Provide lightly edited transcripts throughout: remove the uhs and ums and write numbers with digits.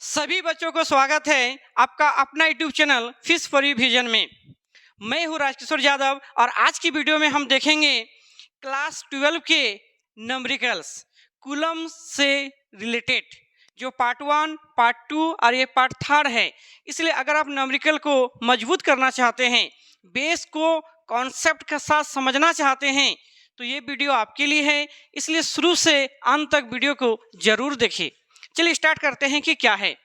सभी बच्चों को स्वागत है आपका अपना YouTube channel fish for you vision में। मैं हूं राजकिशोर यादव और आज की वीडियो में हम देखेंगे क्लास 12 के नंबरिकल्स कूलम से रिलेटेड, जो पार्ट 1, पार्ट 2 और ये पार्ट 3 है। इसलिए अगर आप नंबरिकल को मजबूत करना चाहते हैं, बेस को कॉन्सेप्ट के साथ समझना चाहते हैं, तो ये वीडियो आपके लिए है। इसलिए शुरू से अंत तक वीडियो को जरूर देखिए। चलिए स्टार्ट करते हैं कि क्या है।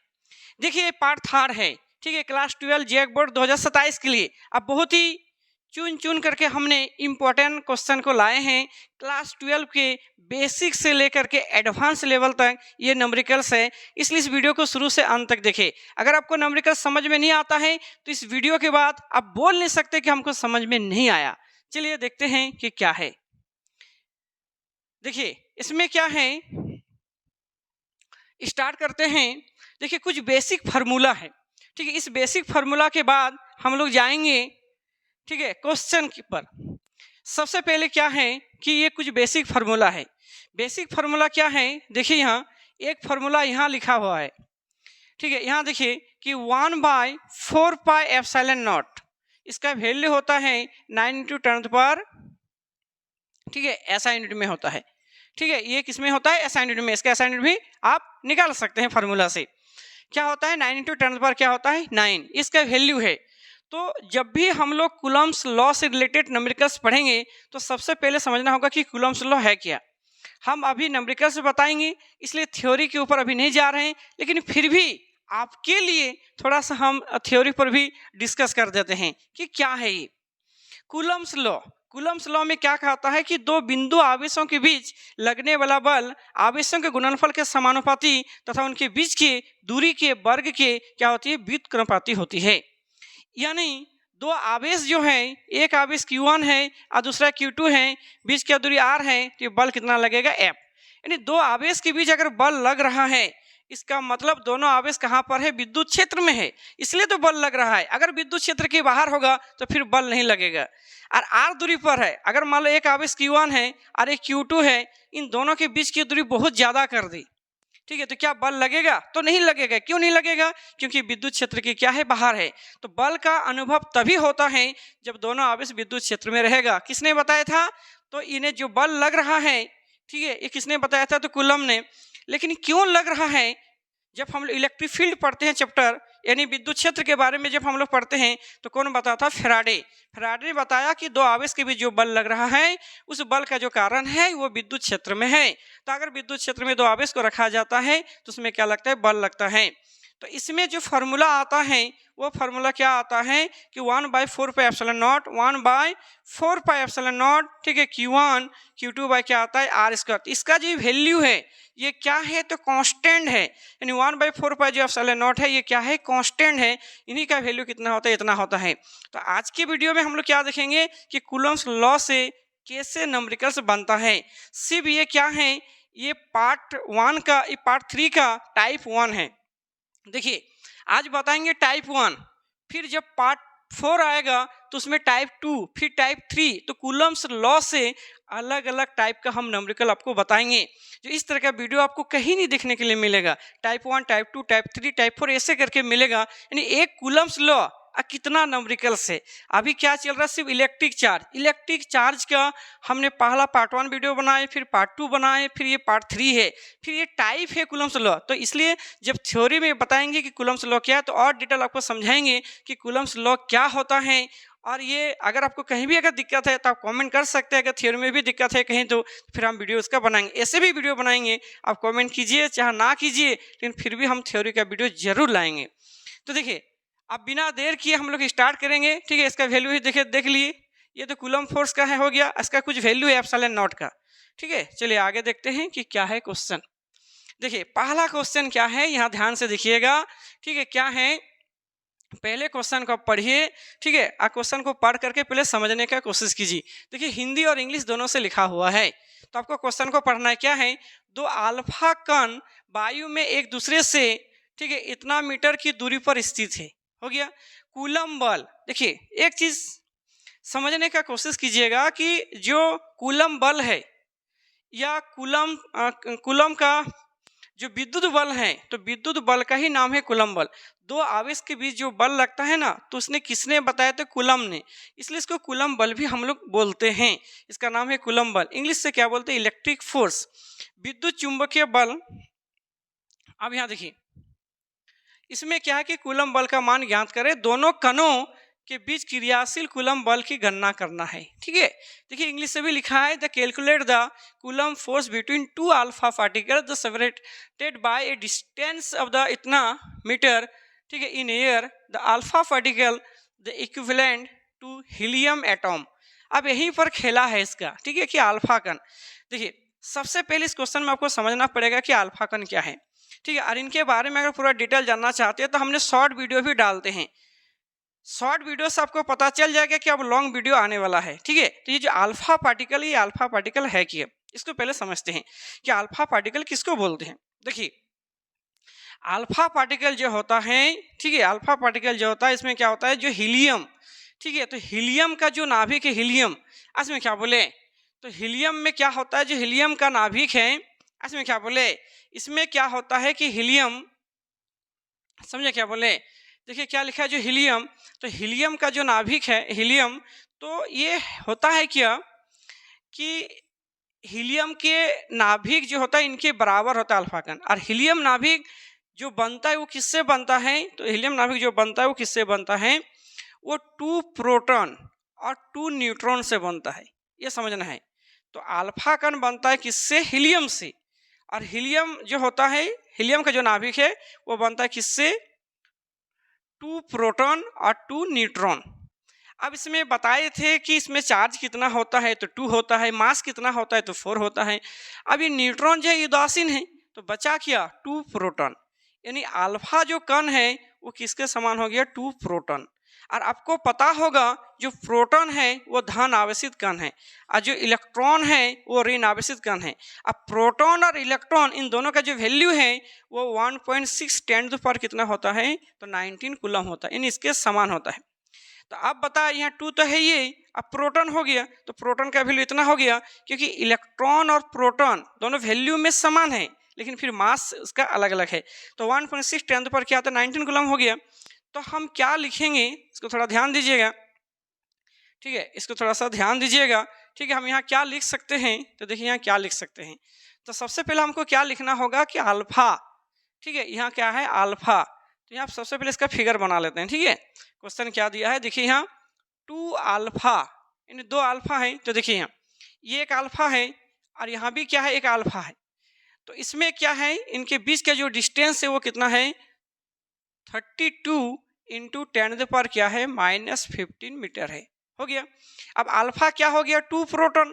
देखिए पार्ट 3 है, ठीक है, क्लास 12 जेक बोर्ड 2027 के लिए। अब बहुत ही चुन चुन करके हमने इम्पोर्टेंट क्वेश्चन को लाए हैं। क्लास 12 के बेसिक से लेकर के एडवांस लेवल तक ये नंबरिकल्स है। इसलिए इस वीडियो को शुरू से अंत तक देखें। अगर आपको नंबरिकल्स समझ में नहीं आता है तो इस वीडियो के बाद आप बोल नहीं सकते कि हमको समझ में नहीं आया। चलिए देखते हैं कि क्या है। देखिए इसमें क्या है, स्टार्ट करते हैं। देखिए कुछ बेसिक फार्मूला है, ठीक है। इस बेसिक फार्मूला के बाद हम लोग जाएंगे, ठीक है, क्वेश्चन पर। सबसे पहले क्या है कि ये कुछ बेसिक फार्मूला है। बेसिक फार्मूला क्या है, देखिए यहाँ एक फार्मूला यहाँ लिखा हुआ है, ठीक है। यहाँ देखिए कि 1/4πε0, इसका वैल्यू होता है 9 × 10⁻, ठीक है, एसआई यूनिट में होता है, ठीक है। ये किस में होता है, एसआई यूनिट में। इसका एसआई यूनिट भी आप निकाल सकते हैं फार्मूला से। क्या होता है 9 × 10⁻, क्या होता है 9, इसका वैल्यू है। तो जब भी हम लोग कूलम्स लॉ से रिलेटेड नंबरिकल्स पढ़ेंगे तो सबसे पहले समझना होगा कि कूलम्स लॉ है क्या। हम अभी नंबरिकल्स बताएंगे, इसलिए थ्योरी के ऊपर अभी नहीं जा रहे हैं, लेकिन फिर भी आपके लिए थोड़ा सा हम थ्योरी पर भी डिस्कस कर देते हैं कि क्या है ये कूलम्स लॉ। कूलम्स लॉ में क्या कहता है कि दो बिंदु आवेशों के बीच लगने वाला बल आवेशों के गुणनफल के समानुपाती तथा उनके बीच की दूरी के वर्ग के क्या होती है, व्युत्क्रमानुपाती होती है। यानी दो आवेश जो है, एक आवेश Q1 है और दूसरा Q2 है, बीच की दूरी R है, तो बल कितना लगेगा, F। यानी दो आवेश के बीच अगर बल लग रहा है, इसका मतलब दोनों आवेश कहाँ पर है, विद्युत क्षेत्र में है, इसलिए तो बल लग रहा है। अगर विद्युत क्षेत्र के बाहर होगा तो फिर बल नहीं लगेगा। और R दूरी पर है, अगर मान लो एक आवेश Q1 है और एक Q2 है, इन दोनों के बीच की दूरी बहुत ज्यादा कर दी, ठीक है, तो क्या बल लगेगा, तो नहीं लगेगा। क्यों नहीं लगेगा, क्योंकि विद्युत क्षेत्र की क्या है, बाहर है। तो बल का अनुभव तभी होता है जब दोनों आवेश विद्युत क्षेत्र में रहेगा। किसने बताया था, तो इन्हें जो बल लग रहा है, ठीक है, ये किसने बताया था, तो कूलम ने। लेकिन क्यों लग रहा है, जब हम लोग इलेक्ट्रिक फील्ड पढ़ते हैं चैप्टर, यानी विद्युत क्षेत्र के बारे में जब हम लोग पढ़ते हैं, तो कौन बताता था, फेराडे। फेराडे ने बताया कि दो आवेश के बीच जो बल लग रहा है, उस बल का जो कारण है वो विद्युत क्षेत्र में है। तो अगर विद्युत क्षेत्र में दो आवेश को रखा जाता है तो उसमें क्या लगता है, बल लगता है। तो इसमें जो फार्मूला आता है वो फार्मूला क्या आता है कि 1/4πε0, 1/4πε0, ठीक है, Q1 Q2 बाय क्या आता है, R²। इसका जो वैल्यू है ये क्या है, तो कांस्टेंट है। यानी 1/4π जो ε0 है, ये क्या है, कांस्टेंट है। इन्हीं का वैल्यू कितना होता है, इतना होता है। तो आज की वीडियो में हम लोग क्या देखेंगे कि कूलम्स लॉ से कैसे नंबरिकल्स बनता है। सिर्फ ये क्या है, ये पार्ट 1 का, ये पार्ट 3 का टाइप 1 है। देखिए आज बताएंगे टाइप 1, फिर जब पार्ट 4 आएगा तो उसमें टाइप 2, फिर टाइप 3। तो कूलम्स लॉ से अलग अलग टाइप का हम नंबरिकल आपको बताएंगे। जो इस तरह का वीडियो आपको कहीं नहीं देखने के लिए मिलेगा। टाइप 1, टाइप 2, टाइप 3, टाइप 4 ऐसे करके मिलेगा। यानी एक कूलम्स लॉ कितना नंबरिकल्स है। अभी क्या चल रहा है, सिर्फ इलेक्ट्रिक चार्ज। इलेक्ट्रिक चार्ज का हमने पहला पार्ट 1 वीडियो बनाए, फिर पार्ट 2 बनाए, फिर ये पार्ट 3 है, फिर ये टाइप है कूलम्स लॉ। तो इसलिए जब थ्योरी में बताएंगे कि कूलम्स लॉ क्या है, तो और डिटेल आपको समझाएंगे कि कूलम्स लॉ क्या होता है। और ये अगर आपको कहीं भी अगर दिक्कत है तो आप कमेंट कर सकते हैं। अगर थ्योरी में भी दिक्कत है कहीं, तो फिर हम वीडियो उसका बनाएंगे। ऐसे भी वीडियो बनाएंगे, आप कमेंट कीजिए चाहे ना कीजिए, लेकिन फिर भी हम थ्योरी का वीडियो जरूर लाएंगे। तो देखिए अब बिना देर किए हम लोग स्टार्ट करेंगे, ठीक है। इसका वैल्यू ही देखिए, देख लिए, ये तो कूलम फोर्स का है, हो गया। इसका कुछ वैल्यू है ε0 का, ठीक है। चलिए आगे देखते हैं कि क्या है क्वेश्चन। देखिए पहला क्वेश्चन क्या है, यहाँ ध्यान से देखिएगा, ठीक है। क्या है, पहले क्वेश्चन को पढ़िए, ठीक है, और क्वेश्चन को पढ़ करके पहले समझने का कोशिश कीजिए। देखिए हिंदी और इंग्लिश दोनों से लिखा हुआ है, तो आपको क्वेश्चन को पढ़ना है। क्या है, दो अल्फा कण वायु में एक दूसरे से, ठीक है, इतना मीटर की दूरी पर स्थित है, हो गया। कूलम बल, देखिए एक चीज समझने का कोशिश कीजिएगा कि जो कूलम बल है या कूलम का जो विद्युत बल है तो विद्युत बल का ही नाम है कूलम बल। दो आवेश के बीच जो बल लगता है ना, तो उसने किसने बताया? तो कूलम ने, इसलिए इसको कूलम बल भी हम लोग बोलते हैं। इसका नाम है कूलम बल। इंग्लिश से क्या बोलते हैं? इलेक्ट्रिक फोर्स, विद्युत चुंबकीय बल। अब यहाँ देखिए, इसमें क्या है कि कूलम बल का मान ज्ञात करें, दोनों कणों के बीच क्रियाशील कूलम बल की गणना करना है। ठीक है, देखिए इंग्लिश से भी लिखा है, the calculate the coulomb force between to alpha particle the separated by A distance of the इतना मीटर, ठीक है, in air, the alpha particle the equivalent to helium atom. अब यहीं पर खेला है इसका, ठीक है, कि अल्फा कण। देखिए सबसे पहले इस क्वेश्चन में आपको समझना पड़ेगा कि अल्फा कण क्या है। ठीक है, और इनके बारे में अगर पूरा डिटेल जानना चाहते हैं तो हमने शॉर्ट वीडियो भी डालते हैं। शॉर्ट वीडियो से आपको पता चल जाएगा कि अब लॉन्ग वीडियो आने वाला है। ठीक है, तो ये जो अल्फा पार्टिकल, ये अल्फा पार्टिकल है क्या, इसको पहले समझते हैं कि अल्फा पार्टिकल किसको बोलते हैं। देखिए अल्फा पार्टिकल जो होता है, ठीक है, अल्फा पार्टिकल जो होता है इसमें क्या होता है? जो हीलियम, ठीक है, तो हीलियम का जो नाभिक है, हीलियम, इसमें क्या बोले? तो हीलियम में क्या होता है? जो हीलियम का नाभिक है इसमें क्या बोले? इसमें क्या होता है कि हीलियम, समझे क्या बोले? देखिए क्या लिखा है, जो हीलियम, तो हीलियम का जो नाभिक है हीलियम, तो ये होता है क्या कि हीलियम के नाभिक जो होता है इनके बराबर होता है अल्फा कण। और हीलियम नाभिक जो बनता है वो किससे बनता है? तो हीलियम नाभिक जो बनता है वो किससे बनता है? वो 2 प्रोटॉन और 2 न्यूट्रॉन से बनता है, ये समझना है। तो अल्फा कण बनता है किससे? हीलियम से। और हीलियम जो होता है, हीलियम का जो नाभिक है वो बनता है किससे? 2 प्रोटॉन और 2 न्यूट्रॉन। अब इसमें बताए थे कि इसमें चार्ज कितना होता है, तो 2 होता है, मास कितना होता है, तो 4 होता है। अब ये न्यूट्रॉन जो है उदासीन है, तो बचा क्या? 2 प्रोटॉन। यानी अल्फा जो कण है वो किसके समान हो गया? 2 प्रोटॉन। और आपको पता होगा जो प्रोटॉन है वो धन आवेशित कण है और जो इलेक्ट्रॉन है वो ऋण आवेशित कण है। अब प्रोटॉन और इलेक्ट्रॉन इन दोनों का जो वैल्यू है वो 1.6 10 पर कितना होता है? तो 19 कूलम होता है, यानी इसके समान होता है। तो अब बता, यहाँ 2 तो है ये, अब प्रोटॉन हो गया, तो प्रोटॉन का वैल्यू इतना हो गया, क्योंकि इलेक्ट्रॉन और प्रोटॉन दोनों वैल्यू में समान है लेकिन फिर मास उसका अलग अलग है। तो 1.6 10 पर क्या आता है? 19 कूलम हो गया। तो हम क्या लिखेंगे, इसको थोड़ा ध्यान दीजिएगा। ठीक है, इसको थोड़ा सा ध्यान दीजिएगा। ठीक है, हम यहाँ क्या लिख सकते हैं? तो देखिए यहाँ क्या लिख सकते हैं। तो सबसे पहले हमको क्या लिखना होगा कि अल्फा, ठीक है, यहाँ क्या है? अल्फा। तो यहाँ सबसे पहले इसका फिगर बना लेते हैं। ठीक है, क्वेश्चन क्या दिया है, देखिए यहाँ 2 अल्फा, यानी 2 अल्फा है। तो देखिए यहाँ ये एक अल्फा है और यहाँ भी क्या है? एक अल्फा है। तो इसमें क्या है? इनके बीच का जो डिस्टेंस है वो कितना है? 32 इंटू 10 पर क्या है? -15 मीटर है। हो गया। अब अल्फा क्या हो गया? 2 प्रोटॉन,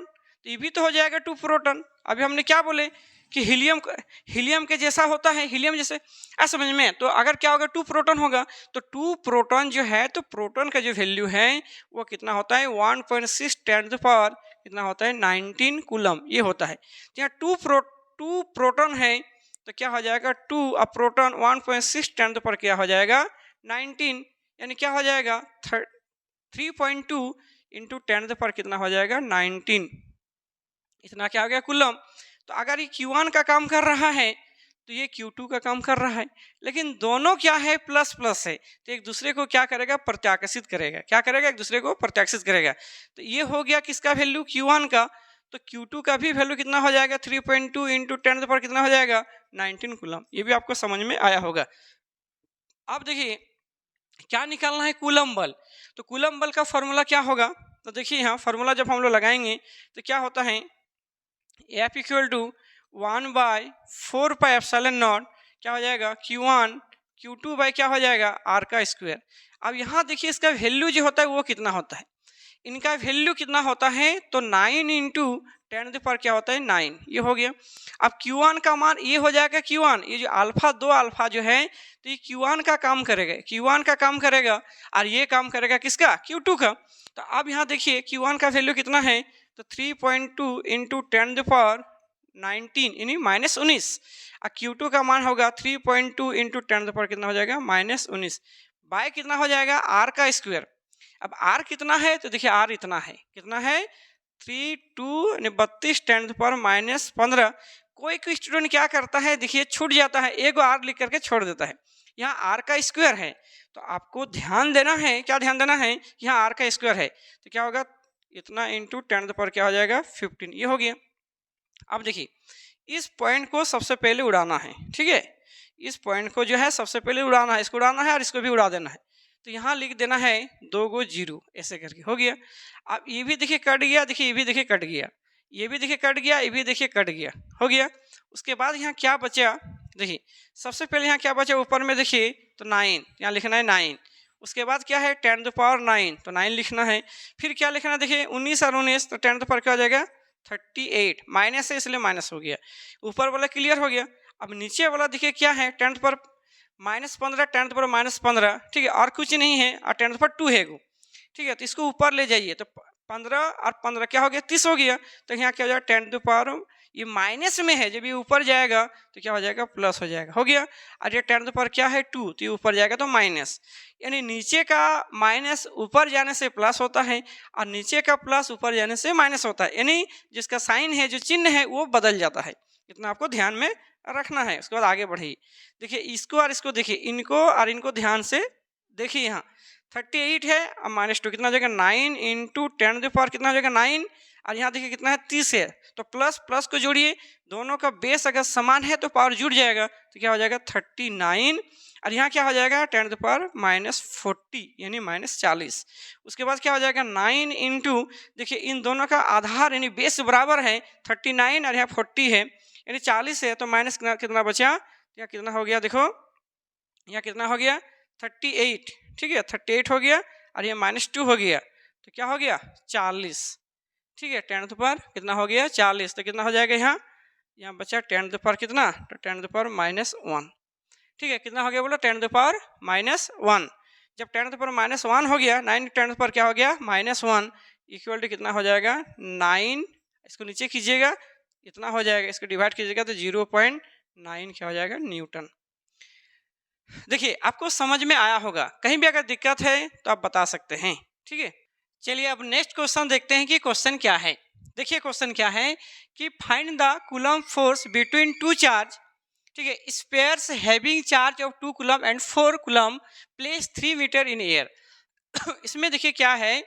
तो ये भी तो हो जाएगा 2 प्रोटॉन। अभी हमने क्या बोले कि हीलियम के जैसा होता है, हीलियम जैसे, ऐसा समझ में। तो अगर क्या होगा? 2 प्रोटॉन होगा, तो 2 प्रोटॉन जो है, तो प्रोटॉन का जो वैल्यू है वो कितना होता है? 1.6 10 पर कितना होता है? 19 कूलम, ये होता है। तो यहाँ 2 प्रोटॉन है तो क्या हो जाएगा? 2 अब प्रोटॉन 1.6 10 पर क्या हो जाएगा? 19, यानी क्या हो जाएगा? 3.2 इंटू 10 पर कितना हो जाएगा? 19, इतना क्या हो गया? कूलम। तो अगर ये Q1 का काम कर रहा है तो ये Q2 का काम कर रहा है, लेकिन दोनों क्या है? प्लस प्लस है, तो एक दूसरे को क्या करेगा? प्रत्याकर्षित करेगा। क्या करेगा? एक दूसरे को प्रत्याकर्षित करेगा। तो ये हो गया किसका वैल्यू? Q1 का। तो Q2 का भी वैल्यू कितना हो जाएगा? 3.2 इंटू 10 पर कितना हो जाएगा? 19 कूलम। ये भी आपको समझ में आया होगा। अब देखिए क्या निकालना है? कूलम बल। तो कूलम बल का फॉर्मूला क्या होगा? तो देखिए यहाँ फॉर्मूला जब हम लोग लगाएंगे तो क्या होता है? F equal to 1/4 pi epsilon naught क्या हो जाएगा? Q1 Q2 बाई क्या हो जाएगा? R का स्क्वायर। अब यहाँ देखिए इसका वैल्यू जो होता है वो कितना होता है? इनका वैल्यू कितना होता है? तो 9 इंटू 10 पर क्या होता है? 9, ये हो गया। अब Q1 का मान ये हो जाएगा Q1, ये जो अल्फा 2 अल्फा जो है तो ये Q1 का काम करेगा, Q1 का काम करेगा और ये काम करेगा किसका? Q2 का। तो अब यहाँ देखिए Q1 का वैल्यू कितना है? तो 3.2 इंटू 10 पर 19 यानी -19, और Q2 का मान होगा 3.2 इंटू 10 पर कितना हो जाएगा? -19 बाय कितना हो जाएगा? R का स्क्वायर। अब R कितना है? तो देखिए R इतना है, कितना है? 32 यानी 32 10 पर -15। कोई कोई स्टूडेंट क्या करता है, देखिए छूट जाता है, एक आर लिख करके छोड़ देता है। यहाँ आर का स्क्वायर है, तो आपको ध्यान देना है, क्या ध्यान देना है कि यहाँ आर का स्क्वायर है, तो क्या होगा, इतना इंटू 10 पर क्या हो जाएगा 15, ये हो गया। अब देखिए इस पॉइंट को सबसे पहले उड़ाना है, ठीक है, इस पॉइंट को जो है सबसे पहले उड़ाना है, इसको उड़ाना है और इसको भी उड़ा देना है। तो यहाँ लिख देना है 2 गो 0, ऐसे करके हो गया। अब ये भी देखिए कट गया, देखिए ये भी देखिए कट गया, ये भी देखिए कट गया, ये भी देखिए कट गया, हो गया। उसके बाद यहाँ क्या बचा, देखिए सबसे पहले यहाँ क्या बचा, ऊपर में देखिए तो 9, यहाँ लिखना है 9। उसके बाद क्या है 10 to the power 9, तो 9 लिखना है। फिर क्या लिखना है, देखिए 19 और 19, तो 10 to the power क्या हो जाएगा 38, माइनस है इसलिए माइनस हो गया। ऊपर वाला क्लियर हो गया। अब नीचे वाला देखिए क्या है, 10 पर -15, 10 पर -15, ठीक है, और कुछ नहीं है, और 10 पर 2 है गो, ठीक है। तो इसको ऊपर ले जाइए, तो 15 और 15 क्या हो गया 30 हो गया। तो यहाँ क्या हो जाएगा 10 to the power, ये माइनस में है, जब ये ऊपर जाएगा तो क्या हो जाएगा प्लस हो जाएगा, हो गया। और ये 10 to the power क्या है 2, तो ये ऊपर जाएगा तो माइनस, यानी नीचे का माइनस ऊपर जाने से प्लस होता है और नीचे का प्लस ऊपर जाने से माइनस होता है, यानी जिसका साइन है, जो चिन्ह है वो बदल जाता है। इतना आपको ध्यान में रखना है। उसके बाद आगे बढ़िए, देखिए इसको और इसको देखिए, इनको और इनको ध्यान से देखिए। यहाँ 38 है, अब -2 कितना हो जाएगा 9 इंटू 10 to the power कितना हो जाएगा 9, और यहाँ देखिए कितना है 30 है, तो प्लस प्लस को जोड़िए, दोनों का बेस अगर समान है तो पावर जुड़ जाएगा, तो क्या हो जाएगा 39, और यहाँ क्या हो जाएगा 10 to the power -40 यानी -40। उसके बाद क्या हो जाएगा 9 इंटू, देखिए इन दोनों का आधार यानी बेस बराबर है 39 और यहाँ 40 है, यानी 40 है, तो माइनस कितना बचा, यहाँ कितना हो गया, देखो यहाँ कितना हो गया 38, ठीक है 38 हो गया, और ये -2 हो गया, तो क्या हो गया 40, ठीक है। 10 to the power कितना हो गया 40, तो कितना हो जाएगा यहाँ बचा 10 to the power कितना, तो 10 to the power -1, ठीक है। कितना हो गया बोलो 10 to the power -1। जब 10 to the power -1 हो गया, 9 10 to the power क्या हो गया -1, इक्वल टू कितना हो जाएगा 9, इसको नीचे कीजिएगा, इतना हो जाएगा, इसको डिवाइड कीजिएगा तो 0.9 क्या हो जाएगा न्यूटन। देखिए आपको समझ में आया होगा, कहीं भी अगर दिक्कत है तो आप बता सकते हैं, ठीक है। चलिए अब नेक्स्ट क्वेश्चन देखते हैं कि क्वेश्चन क्या है। देखिए क्वेश्चन क्या है कि find the coulomb force between two charge, ठीक है, spheres having charge of 2 coulomb and 4 coulomb place 3 metre in air. इसमें देखिए क्या है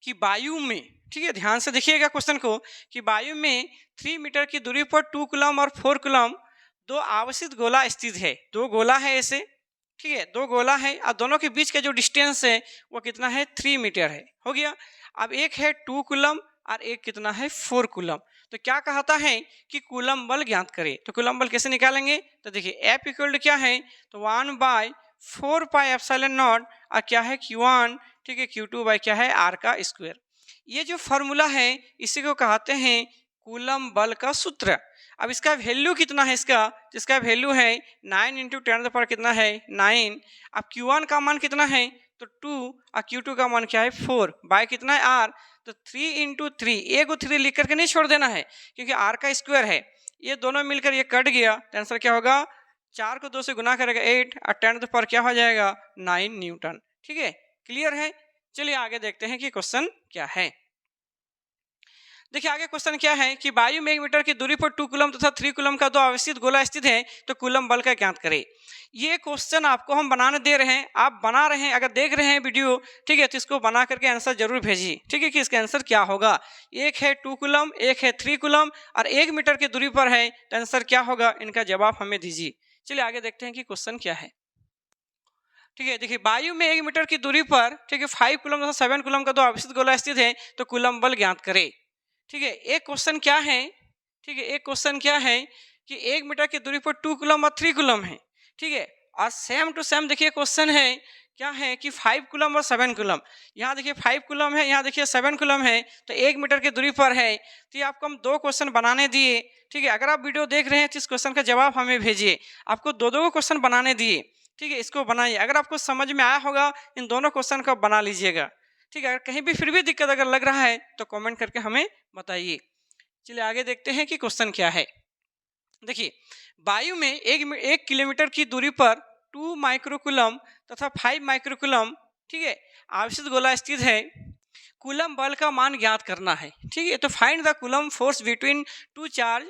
कि वायु में, ठीक है, ध्यान से देखिएगा क्वेश्चन को, कि वायु में 3 मीटर की दूरी पर 2 कूलम और 4 कूलम दो आवेशित गोला स्थित है। दो गोला है ऐसे, ठीक है, दो गोला है और दोनों के बीच का जो डिस्टेंस है वो कितना है 3 मीटर है, हो गया। अब एक है 2 कूलम और एक कितना है 4 कूलम। तो क्या कहता है कि कूलम बल ज्ञात करें। तो कूलम बल कैसे निकालेंगे, तो देखिए F इक्वल टू क्या है, तो 1/4πε0 और क्या है Q1, ठीक है, Q2 बाई क्या है R का स्क्वायर। ये जो फॉर्मूला है इसी को कहते हैं कूलम बल का सूत्र। अब इसका वैल्यू कितना है, इसका वैल्यू है 9 इंटू 10 to the power कितना है 9। अब Q1 का मान कितना है, तो 2, और Q2 का मान क्या है 4 बाय कितना है R, तो 3 इंटू 3, एक 3 लिख करके नहीं छोड़ देना है क्योंकि R का स्क्वायर है, ये दोनों मिलकर ये कट गया, तो आंसर क्या होगा 4 को 2 से गुना करेगा 8 और 10 to the power क्या हो जाएगा 9 न्यूटन, ठीक है, क्लियर है। चलिए आगे देखते हैं कि क्वेश्चन क्या है। देखिए आगे क्वेश्चन क्या है कि वायु में 1 मीटर की दूरी पर 2 कूलम तथा 3 कूलम का दो आवेशित गोला स्थित है, तो कूलम बल का ज्ञात करें। ये क्वेश्चन आपको हम बनाने दे रहे हैं, आप बना रहे हैं, अगर देख रहे हैं वीडियो, ठीक है, तो इसको बना करके आंसर जरूर भेजिए, ठीक है, कि इसका आंसर क्या होगा। एक है 2 कूलम, एक है 3 कूलम और 1 मीटर की दूरी पर है, तो आंसर क्या होगा, इनका जवाब हमें दीजिए। चलिए आगे देखते हैं कि क्वेश्चन क्या है। ठीक है, देखिए वायु में 1 मीटर की दूरी पर, ठीक है, 5 कूलम तथा 7 कूलम का दो आवेशित गोला स्थित है, तो कूलम बल ज्ञात करें। ठीक है, एक क्वेश्चन क्या है, ठीक है, एक क्वेश्चन क्या है कि 1 मीटर की दूरी पर 2 कूलम और 3 कूलम है, ठीक है, और सेम टू सेम देखिए क्वेश्चन है क्या है कि 5 कूलम और 7 कूलम। यहाँ देखिए 5 कूलम है, यहाँ देखिए 7 कूलम है, तो 1 मीटर की दूरी पर है। तो ये आपको हम 2 क्वेश्चन बनाने दिए, ठीक है, अगर आप वीडियो देख रहे हैं तो इस क्वेश्चन का जवाब हमें भेजिए। आपको 2 क्वेश्चन बनाने दिए, ठीक है, इसको बनाइए। अगर आपको समझ में आया होगा इन दोनों क्वेश्चन को बना लीजिएगा, ठीक है। अगर कहीं भी फिर भी दिक्कत अगर लग रहा है तो कमेंट करके हमें बताइए। चलिए आगे देखते हैं कि क्वेश्चन क्या है। देखिए वायु में 1 किलोमीटर की दूरी पर 2 माइक्रोकूलम तथा 5 माइक्रोकूलम, ठीक है, आवेशित गोला स्थित है। कूलम बल का मान ज्ञात करना है, ठीक है। तो find the coulomb force between 2 charge,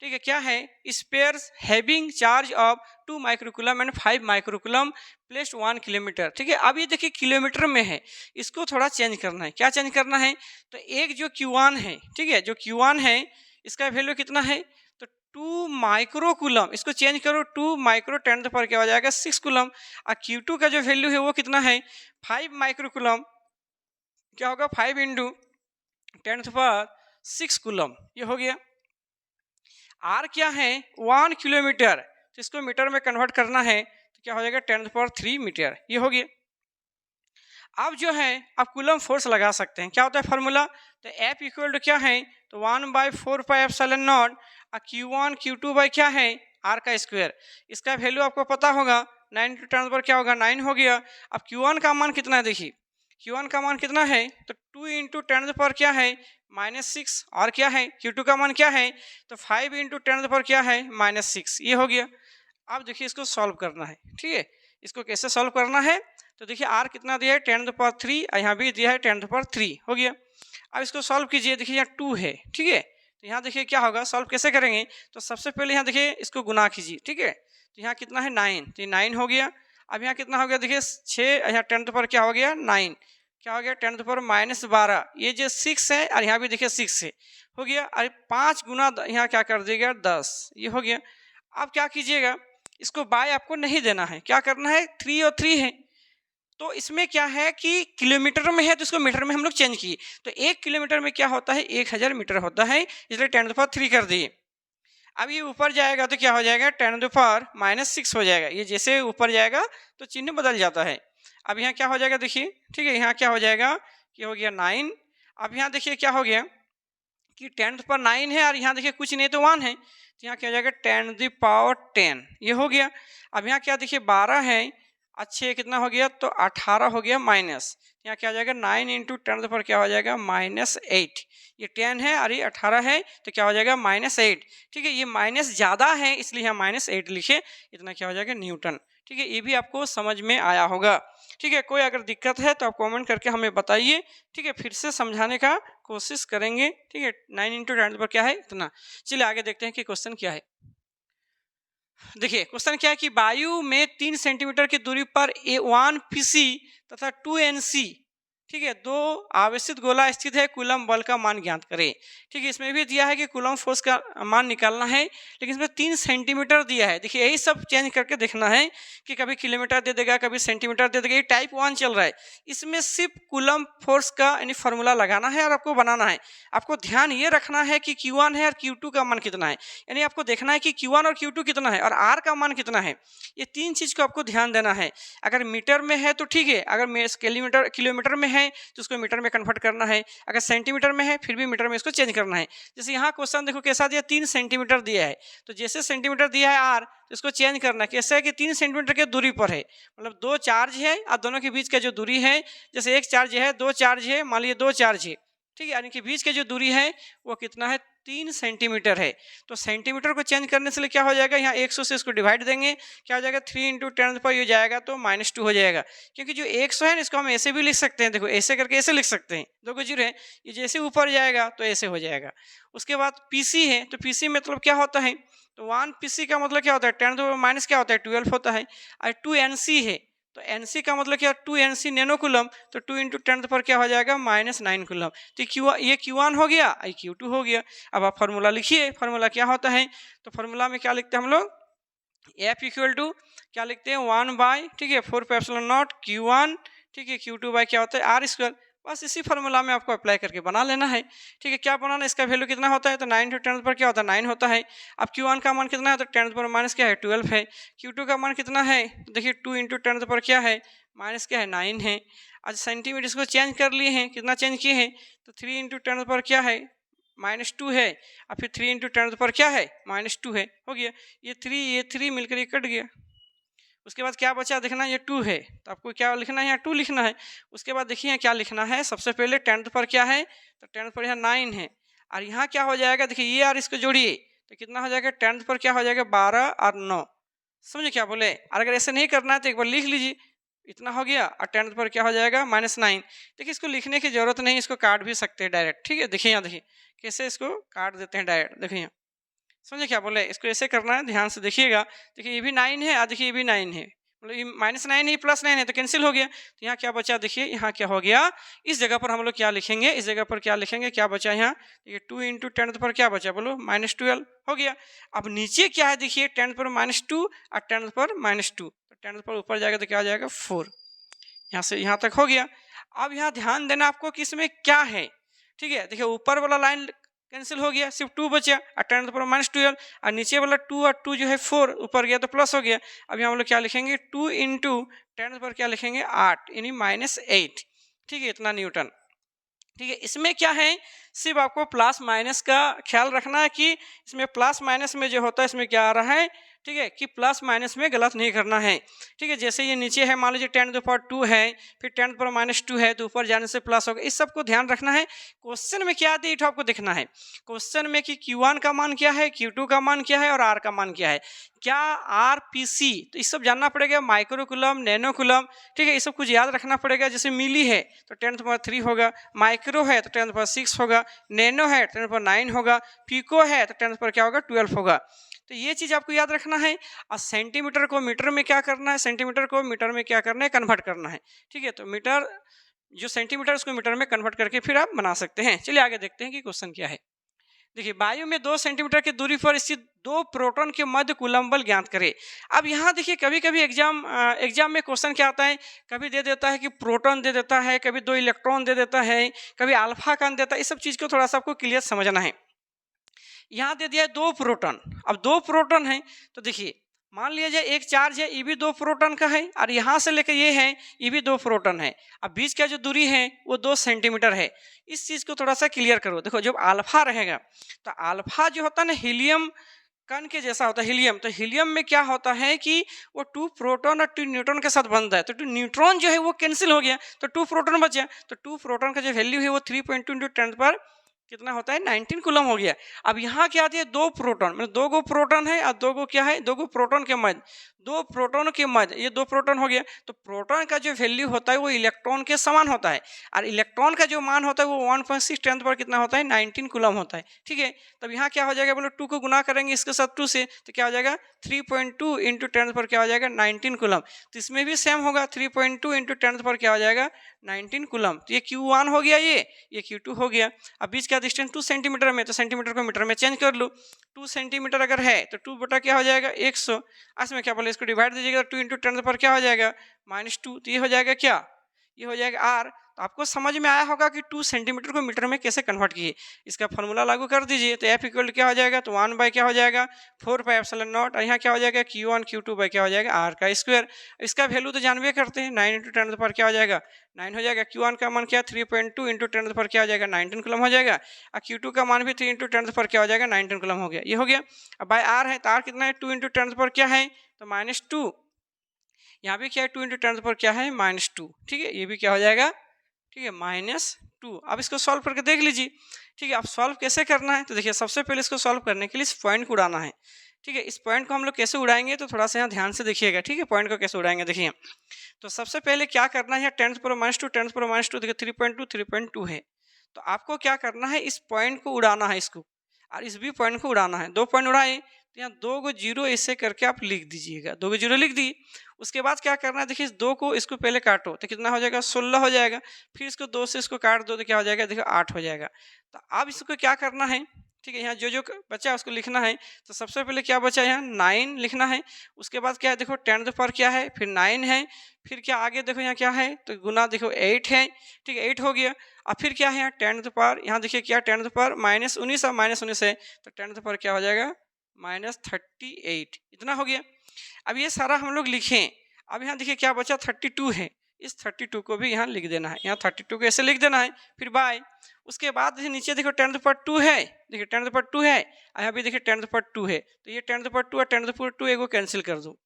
ठीक है, क्या है, spheres having charge of 2 microcoulomb and 5 microcoulomb placed 1 kilometre. ठीक है, अब ये देखिए किलोमीटर में है, इसको थोड़ा चेंज करना है। क्या चेंज करना है, तो एक जो Q1 है, ठीक है, जो Q1 है इसका वैल्यू कितना है, तो 2 माइक्रोकुलम, इसको चेंज करो 2 माइक्रो 10 पर क्या हो जाएगा 6 कुलम। और Q2 का जो वैल्यू है वो कितना है 5 माइक्रोकुलम, क्या होगा 5 इंटू 10 पर 6 कुलम, ये हो गया। आर क्या है 1 किलोमीटर, तो इसको मीटर में कन्वर्ट करना है तो क्या हो जाएगा 10 पर 3 मीटर, ये हो गया। अब जो है आप कूलम फोर्स लगा सकते हैं। क्या होता है फार्मूला, तो एफ इक्वल टू क्या है, तो 1/4πε0 और Q1 Q2 बाई क्या है आर का स्क्वायर। इसका वैल्यू आपको पता होगा 9 × 10 पर क्या होगा 9 हो गया। अब Q1 का मान कितना है, देखिए Q1 का मान कितना है, तो 2 × 10 पर क्या है -6, और क्या है Q2 का मान क्या है, तो 5 × 10 पर क्या है -6, ये हो गया। अब देखिए इसको सॉल्व करना है, ठीक है, इसको कैसे सॉल्व करना है, तो देखिए आर कितना दिया है 10⁻3, यहाँ भी दिया है 10⁻3 हो गया। अब इसको सॉल्व कीजिए, देखिए यहाँ 2 है, ठीक है, तो यहाँ देखिए क्या होगा, सॉल्व कैसे करेंगे, तो सबसे पहले यहाँ देखिए इसको गुना कीजिए, ठीक है, तो यहाँ कितना है 9, तो 9 हो गया। अब यहाँ कितना हो गया, देखिए 6, यहाँ 10 पर क्या हो गया 9, क्या हो गया 10 पर -12, ये जो 6 है और यहाँ भी देखिए 6 है, हो गया। अरे 5 गुना यहाँ क्या कर दिएगा 10, ये हो गया। अब क्या कीजिएगा, इसको बाय आपको नहीं देना है, क्या करना है 3 और 3 है, तो इसमें क्या है कि किलोमीटर में है तो इसको मीटर में हम लोग चेंज किए, तो 1 किलोमीटर में क्या होता है 1000 मीटर होता है, इसलिए 10⁻3 कर दिए। अब ये ऊपर जाएगा तो क्या हो जाएगा 10⁻⁻6 हो जाएगा, ये जैसे ऊपर जाएगा तो चिन्ह बदल जाता है। अब यहाँ क्या हो जाएगा देखिए, ठीक है, यहाँ क्या हो जाएगा कि हो गया 9। अब यहाँ देखिए क्या हो गया कि 10 पर 9 है और यहाँ देखिए कुछ नहीं तो 1 है, तो यहाँ क्या हो जाएगा 10⁻10, ये हो गया। अब यहाँ क्या देखिए 12 है, अच्छे कितना हो गया, तो 18 हो गया माइनस, यहाँ क्या हो जाएगा 9 × 10 पर क्या हो जाएगा -8, ये 10 है और ये 18 है तो क्या हो जाएगा -8, ठीक है, ये माइनस ज़्यादा है इसलिए यहाँ -8 लिखे, इतना क्या हो जाएगा न्यूटन। ठीक है, ये भी आपको समझ में आया होगा। ठीक है, कोई अगर दिक्कत है तो आप कमेंट करके हमें बताइए, ठीक है, फिर से समझाने का कोशिश करेंगे। ठीक है, 9 × 10 पर क्या है इतना। चलिए आगे देखते हैं कि क्वेश्चन क्या है। देखिए क्वेश्चन क्या है कि वायु में 3 सेंटीमीटर की दूरी पर A1 PC तथा 2 NC, ठीक है, 2 आवेशित गोला स्थित है, कूलम बल का मान ज्ञात करें। ठीक है, इसमें भी दिया है कि कूलम फोर्स का मान निकालना है, लेकिन इसमें 3 सेंटीमीटर दिया है। देखिए यही सब चेंज करके देखना है कि कभी किलोमीटर दे देगा, कभी सेंटीमीटर दे देगा। ये टाइप 1 चल रहा है, इसमें सिर्फ कूलम फोर्स का यानी फार्मूला लगाना है और आपको बनाना है। आपको ध्यान ये रखना है कि Q1 है और Q2 का मान कितना है, यानी आपको देखना है कि Q1 और Q2 कितना है और R का मान कितना है। ये 3 चीज़ को आपको ध्यान देना है। अगर मीटर में है तो ठीक है, अगर किलोमीटर में है तो उसको मीटर में कन्वर्ट करना है, अगर सेंटीमीटर में है फिर भी मीटर में इसको चेंज करना है। जैसे यहाँ क्वेश्चन देखो कैसा दिया, 3 सेंटीमीटर दिया है, तो जैसे सेंटीमीटर दिया है आर तो इसको चेंज करना है। कैसे है कि 3 सेंटीमीटर की दूरी पर है, मतलब 2 चार्ज है और दोनों के बीच का जो दूरी है, जैसे एक चार्ज है 2 चार्ज है, मान लीजिए 2 चार्ज है, ठीक है, यानी कि बीच की जो दूरी है वो कितना है 3 सेंटीमीटर है। तो सेंटीमीटर को चेंज करने से क्या हो जाएगा, यहाँ 100 से इसको डिवाइड देंगे, क्या हो जाएगा 3 × 10 पर ये जाएगा तो -2 हो जाएगा, क्योंकि जो 100 है ना इसको हम ऐसे भी लिख सकते हैं। देखो ऐसे करके ऐसे लिख सकते हैं, 2 को 0 है, ये जैसे ऊपर जाएगा तो ऐसे हो जाएगा। उसके बाद PC है, तो PC मतलब क्या होता है, तो 1 PC का मतलब क्या होता है 10 माइनस क्या होता है 12 होता है। और 2 NC है, तो NC का मतलब क्या 2 NC नैनो कूलम, तो 2 × 10 पर क्या हो जाएगा -9 कूलम। तो ये Q1 हो गया, आई Q2 हो गया। अब आप फार्मूला लिखिए, फार्मूला क्या होता है, तो फार्मूला में क्या लिखते हैं हम लोग, F इक्वल टू क्या लिखते हैं 1/, ठीक है, 4πε0 Q1, ठीक है, Q2 बाई क्या होता है R²। बस इसी फार्मूला में आपको अप्लाई करके बना लेना है। ठीक है, क्या बनाना, इसका वैल्यू कितना होता है, तो 9 × 10 पर क्या होता है 9 होता है। अब Q1 का मान कितना है, तो 10 पर माइनस क्या है 12 है। Q2 का मान कितना है, तो देखिए 2 × 10 पर क्या है माइनस क्या है 9 है। आज सेंटीमीटर इसको चेंज कर लिए हैं, कितना चेंज किए हैं, तो 3 × 10 पर क्या है -2 है, और फिर 3 × 10 पर क्या है -2 है, हो गया। ये 3 मिलकर ये कट गया। उसके बाद क्या बचा देखना, ये 2 है, तो आपको क्या लिखना है, यहाँ 2 लिखना है। उसके बाद देखिए क्या लिखना है, सबसे पहले 10 पर क्या है, तो 10 पर यहाँ 9 है, और यहाँ क्या हो जाएगा देखिए ये और इसको जोड़िए तो कितना हो जाएगा 10 पर क्या हो जाएगा 12 और 9, समझे क्या बोले। और अगर ऐसे नहीं करना है तो एक बार लिख लीजिए, इतना हो गया, और 10 पर क्या हो जाएगा -9। देखिए इसको लिखने की जरूरत नहीं, इसको काट भी सकते हैं डायरेक्ट। ठीक है, देखिए यहाँ देखिए कैसे इसको काट देते हैं डायरेक्ट, देखिए यहाँ समझे क्या बोले? इसको ऐसे करना है, ध्यान से देखिएगा। देखिए ये भी 9 है और देखिए ये भी 9 है, मतलब ये -9 है, +9 है, तो कैंसिल हो गया। तो यहाँ क्या बचा, देखिए यहाँ क्या हो गया, इस जगह पर हम लोग क्या लिखेंगे, इस जगह पर क्या लिखेंगे, क्या बचा यहाँ, ये 2 × 10 क्या बचा, बोलो -12 हो गया। अब नीचे क्या है, देखिए 10⁻² और 10⁻², तो 10 ऊपर जाएगा तो क्या हो जाएगा 4। यहाँ से यहाँ तक हो गया। अब यहाँ ध्यान देना आपको कि इसमें क्या है, ठीक है। देखिए ऊपर वाला लाइन कैंसिल हो गया, सिर्फ 2 बचा और 10⁻12, और नीचे वाला 2 और 2 जो है 4 ऊपर गया तो प्लस हो गया। अब यहाँ हम लोग क्या लिखेंगे, 2 × 10 क्या लिखेंगे 8 यानी -8, ठीक है, इतना न्यूटन। ठीक है, इसमें क्या है, सिर्फ आपको प्लस माइनस का ख्याल रखना है कि इसमें प्लस माइनस में जो होता है इसमें क्या आ रहा है, ठीक है, कि प्लस माइनस में गलत नहीं करना है। ठीक है, जैसे ये नीचे है, मान लीजिए 10⁻2 है, फिर 10⁻2 है, तो ऊपर जाने से प्लस होगा। इस सब को ध्यान रखना है। क्वेश्चन में क्या आती है, आपको देखना है क्वेश्चन में कि Q1 का मान क्या है, Q2 का मान क्या है और R का मान क्या है, क्या RPC, तो इस सब जानना पड़ेगा, माइक्रोकुलम, नैनोकुलम, ठीक है, ये सब कुछ याद रखना पड़ेगा। जैसे मिली है तो 10⁻3 होगा, माइक्रो है तो 10⁻6 होगा, नैनो है 10⁻9 होगा, पिको है तो 10 क्या होगा 12 होगा। तो ये चीज़ आपको याद रखना है। और सेंटीमीटर को मीटर में क्या करना है, सेंटीमीटर को मीटर में क्या करना है, कन्वर्ट करना है। ठीक है, तो मीटर जो सेंटीमीटर उसको मीटर में कन्वर्ट करके फिर आप बना सकते हैं। चलिए आगे देखते हैं कि क्वेश्चन क्या है। देखिए, वायु में 2 सेंटीमीटर की दूरी पर स्थित 2 प्रोटॉन के मध्य कूलम बल ज्ञात करें। अब यहाँ देखिए, कभी कभी एग्जाम में क्वेश्चन क्या आता है, कभी दे देता है कि प्रोटॉन दे देता है, कभी 2 इलेक्ट्रॉन दे देता है, कभी अल्फा कण देता है। इस सब चीज़ को थोड़ा सा आपको क्लियर समझना है। यहाँ दे दिया है 2 प्रोटॉन। अब 2 प्रोटॉन है तो देखिए, मान लिया जाए एक चार्ज है, ये भी 2 प्रोटॉन का है, और यहाँ से लेकर ये है, ये भी 2 प्रोटॉन है। अब बीच का जो दूरी है वो 2 सेंटीमीटर है। इस चीज़ को थोड़ा सा क्लियर करो। देखो, जब अल्फा रहेगा तो अल्फा जो होता है ना, हीलियम कण के जैसा होता है हीलियम। तो हीलियम में क्या होता है कि वो 2 प्रोटॉन और 2 न्यूट्रॉन के साथ बनता है। तो 2 न्यूट्रॉन जो है वो कैंसिल हो गया, तो 2 प्रोटॉन बचा। तो 2 प्रोटॉन का जो वैल्यू है वो 3.2 × 10 पर कितना होता है, 19 कूलम हो गया। अब यहाँ क्या आती है, 2 प्रोटॉन, मतलब 2 गो प्रोटॉन है और 2 गो क्या है, 2 गो प्रोटॉन के मध्य, 2 प्रोटॉन के मध्य ये 2 प्रोटॉन हो गया। तो प्रोटॉन का जो वैल्यू होता है वो इलेक्ट्रॉन के समान होता है, और इलेक्ट्रॉन का जो मान होता है वो 1.6 10 पर कितना होता है, 19 कूलम होता है। ठीक है, तब यहाँ क्या हो जाएगा, बोलो 2 को गुना करेंगे इसके साथ 2 से, तो क्या हो जाएगा 3.2 × 10 पर क्या हो जाएगा 19 कूलम। तो इसमें भी सेम होगा, 3.2 × 10 पर क्या हो जाएगा 19 कूलम। तो ये Q1 हो गया, ये Q2 हो गया। अब बीच का डिस्टेंस 2 सेंटीमीटर में, तो सेंटीमीटर को मीटर में चेंज कर लो। 2 सेंटीमीटर अगर है तो 2 बटा क्या हो जाएगा 100। इसमें क्या बोले, इसको डिवाइड दीजिएगा, 2 × 10 पर क्या हो जाएगा -2। तो ये हो जाएगा क्या, ये हो जाएगा R। तो आपको समझ में आया होगा कि 2 सेंटीमीटर को मीटर में कैसे कन्वर्ट किए। इसका फॉर्मूला लागू कर दीजिए, तो F = क्या हो जाएगा, तो 1 क्या हो जाएगा 4πε0, और यहाँ क्या हो जाएगा Q1 Q2 क्या हो जाएगा R का स्क्वायर। इसका वैल्यू तो जानवे करते हैं, 9 × 10 पर क्या हो जाएगा 9 हो जाएगा। Q1 का मान क्या 3.2 × 10 पर क्या हो जाएगा 19 कूलम हो जाएगा, और Q2 का मान भी 3 × 10 पर क्या हो जाएगा 19 कूलम हो गया। ये हो गया। अब बाय R है, तो R कितना है 2 × 10 पर क्या है, तो -2। यहाँ भी क्या है 2 × 10 पर क्या है -2। ठीक है, ये भी क्या हो जाएगा, ठीक है -2। अब इसको सॉल्व करके देख लीजिए। ठीक है, अब सॉल्व कैसे करना है, तो देखिए सबसे पहले इसको सॉल्व करने के लिए इस पॉइंट को उड़ाना है। ठीक है, इस पॉइंट को हम लोग कैसे उड़ाएंगे, तो थोड़ा सा यहाँ ध्यान से देखिएगा। ठीक है, पॉइंट को कैसे उड़ाएंगे देखिए। तो सबसे पहले क्या करना है, 10⁻², 10⁻², देखिए 3.2 है। तो आपको क्या करना है, इस पॉइंट को उड़ाना है इसको, और इस भी पॉइंट को उड़ाना है। 2 पॉइंट उड़ाए, तो यहाँ 2 गो जीरो ऐसे करके आप लिख दीजिएगा, 2 गो जीरो लिख दिए। उसके बाद क्या करना है, देखिए इस 2 को इसको पहले काटो, तो कितना हो जाएगा 16 हो जाएगा। फिर इसको 2 से इसको काट दो, तो क्या हो जाएगा, देखो 8 हो जाएगा। तो अब इसको क्या करना है, ठीक है, यहाँ जो जो बचा उसको लिखना है। तो सबसे पहले क्या बचा, यहाँ 9 लिखना है। उसके बाद क्या है, देखो 10 पर क्या है, फिर 9 है, फिर क्या आगे देखो यहाँ क्या है, तो गुना देखो 8 है। ठीक है, 8 हो गया। अब फिर क्या है यहाँ 10 पर, यहाँ देखिए क्या 10 पर -19 और -19 है, तो 10 पर क्या हो जाएगा -38, इतना हो गया। अब ये सारा हम लोग लिखें। अब यहाँ देखिए क्या बचा 32 है, इस 32 को भी यहाँ लिख देना है, यहाँ 32 को ऐसे लिख देना है, फिर बाय। उसके बाद नीचे देखो 10⁻2 है, देखिए 10⁻2 है, यहाँ भी देखिए 10⁻2 है। तो ये 10⁻2 और 10⁻2 एगो कैंसिल कर दो।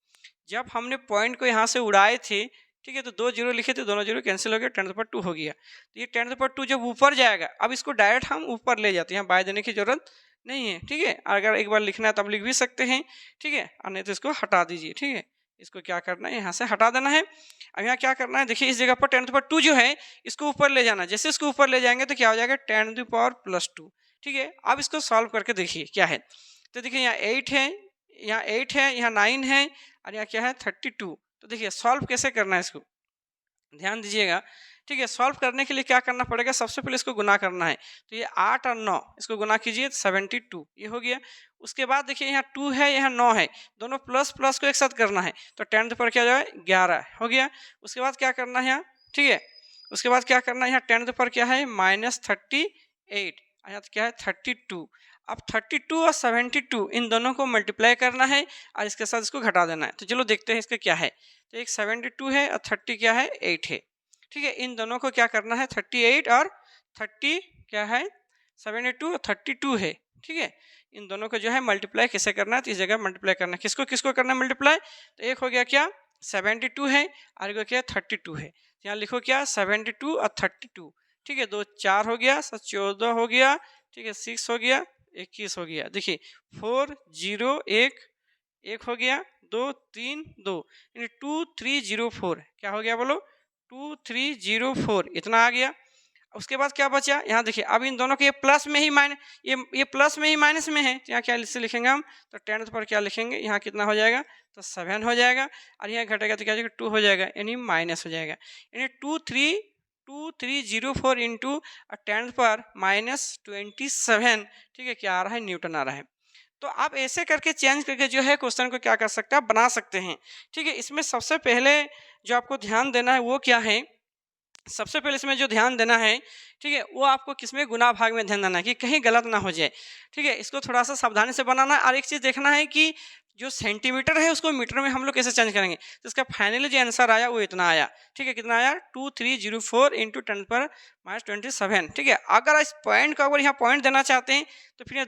जब हमने पॉइंट को यहाँ से उड़ाए थे, ठीक है, तो 2 जीरो लिखे थे, दोनों जीरो कैंसिल हो गया, 10⁻2 हो गया। तो ये 10⁻2 जब ऊपर जाएगा, अब इसको डायरेक्ट हम ऊपर ले जाते हैं, यहाँ बाय देने की जरूरत नहीं है। ठीक है, अगर एक बार लिखना है तब लिख भी सकते हैं। ठीक है, और नहीं तो इसको हटा दीजिए। ठीक है, इसको क्या करना है, यहाँ से हटा देना है। अब यहाँ क्या करना है, देखिए इस जगह पर 10⁻2 जो है इसको ऊपर ले जाना है। जैसे इसको ऊपर ले जाएंगे तो क्या हो जाएगा 10⁻²। ठीक है, अब इसको सॉल्व करके देखिए क्या है। तो देखिए यहाँ 8 है, यहाँ 8 है, यहाँ 9 है और यहाँ क्या है 32। तो देखिए सॉल्व कैसे करना है इसको, ध्यान दीजिएगा। ठीक है, सॉल्व करने के लिए क्या करना पड़ेगा, सबसे पहले इसको गुना करना है। तो ये 8 और 9 इसको गुना कीजिए 72, ये हो गया। उसके बाद देखिए यहाँ 2 है, यहाँ 9 है, दोनों प्लस प्लस को एक साथ करना है। तो 10 पर क्या जाए 11 हो गया। उसके बाद क्या करना है यहाँ, ठीक है, उसके बाद क्या करना है यहाँ 10 पर क्या है -38, यहाँ क्या है 32। अब 32 और 72 इन दोनों को मल्टीप्लाई करना है और इसके साथ इसको घटा देना है। तो चलो देखते हैं इसका क्या है। तो एक 72 है और 30 क्या है 8 है। ठीक है, इन दोनों को क्या करना है 38 और 30 क्या है 72 और 32 है। ठीक है, इन दोनों को जो है मल्टीप्लाई कैसे करना है, तो इस जगह मल्टीप्लाई करना है। किसको किसको करना है मल्टीप्लाई, तो एक हो गया क्या 72 है और एक क्या 32 है। यहाँ लिखो क्या 72 और 32। ठीक है, 2 4 हो गया, 14 हो गया। ठीक है, 6 हो गया, 21 हो गया। देखिए 4 0 1 1 हो गया, 2 3 2 यानी 2304 क्या हो गया बोलो 2304 इतना आ गया। उसके बाद क्या बचा, यहाँ देखिए अब इन दोनों के ये प्लस में ही माइनस, ये प्लस में ही माइनस में है। तो यहाँ क्या से लिखेंगे हम, तो 10 पर क्या लिखेंगे, यहाँ कितना हो जाएगा तो 7 हो जाएगा और यहाँ घटेगा तो क्या हो जाएगा 2 हो जाएगा, यानी माइनस हो जाएगा। यानी 2304 इंटू 10 पर -27। ठीक है, क्या आ रहा है न्यूटन आ रहा है। तो आप ऐसे करके चेंज करके जो है क्वेश्चन को क्या कर सकते हैं, आप बना सकते हैं। ठीक है, इसमें सबसे पहले जो आपको ध्यान देना है वो क्या है, सबसे पहले इसमें जो ध्यान देना है, ठीक है, वो आपको किसमें गुना भाग में ध्यान देना है कि कहीं गलत ना हो जाए। ठीक है, इसको थोड़ा सा सावधानी से बनाना है। और एक चीज़ देखना है कि जो सेंटीमीटर है उसको मीटर में हम लोग कैसे चेंज करेंगे। तो इसका फाइनली जो आंसर आया वो इतना आया। ठीक है, कितना आया 2304 इंटू 10 पर -27। ठीक है, अगर इस पॉइंट का अगर यहाँ पॉइंट देना चाहते हैं तो फिर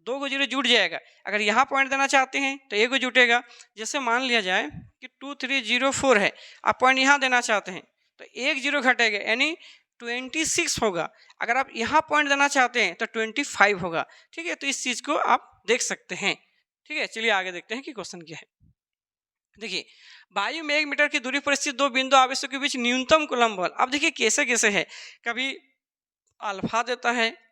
2 जीरो जुट जाएगा। अगर यहाँ पॉइंट देना चाहते हैं तो 1 जुटेगा। जैसे मान लिया जाए कि 2304 है, आप पॉइंट यहाँ देना चाहते हैं तो 1 जीरो घटेगा यानी 26 होगा। अगर आप यहाँ पॉइंट देना चाहते हैं तो 25 होगा। ठीक है, तो इस चीज़ को आप देख सकते हैं। ठीक है, चलिए आगे देखते हैं कि क्वेश्चन क्या है। देखिए वायु में 1 मीटर की दूरी पर स्थित 2 बिंदु आवेशों के बीच न्यूनतम कूलम्ब बल। अब देखिए कैसे कैसे है, कभी अल्फा देता है,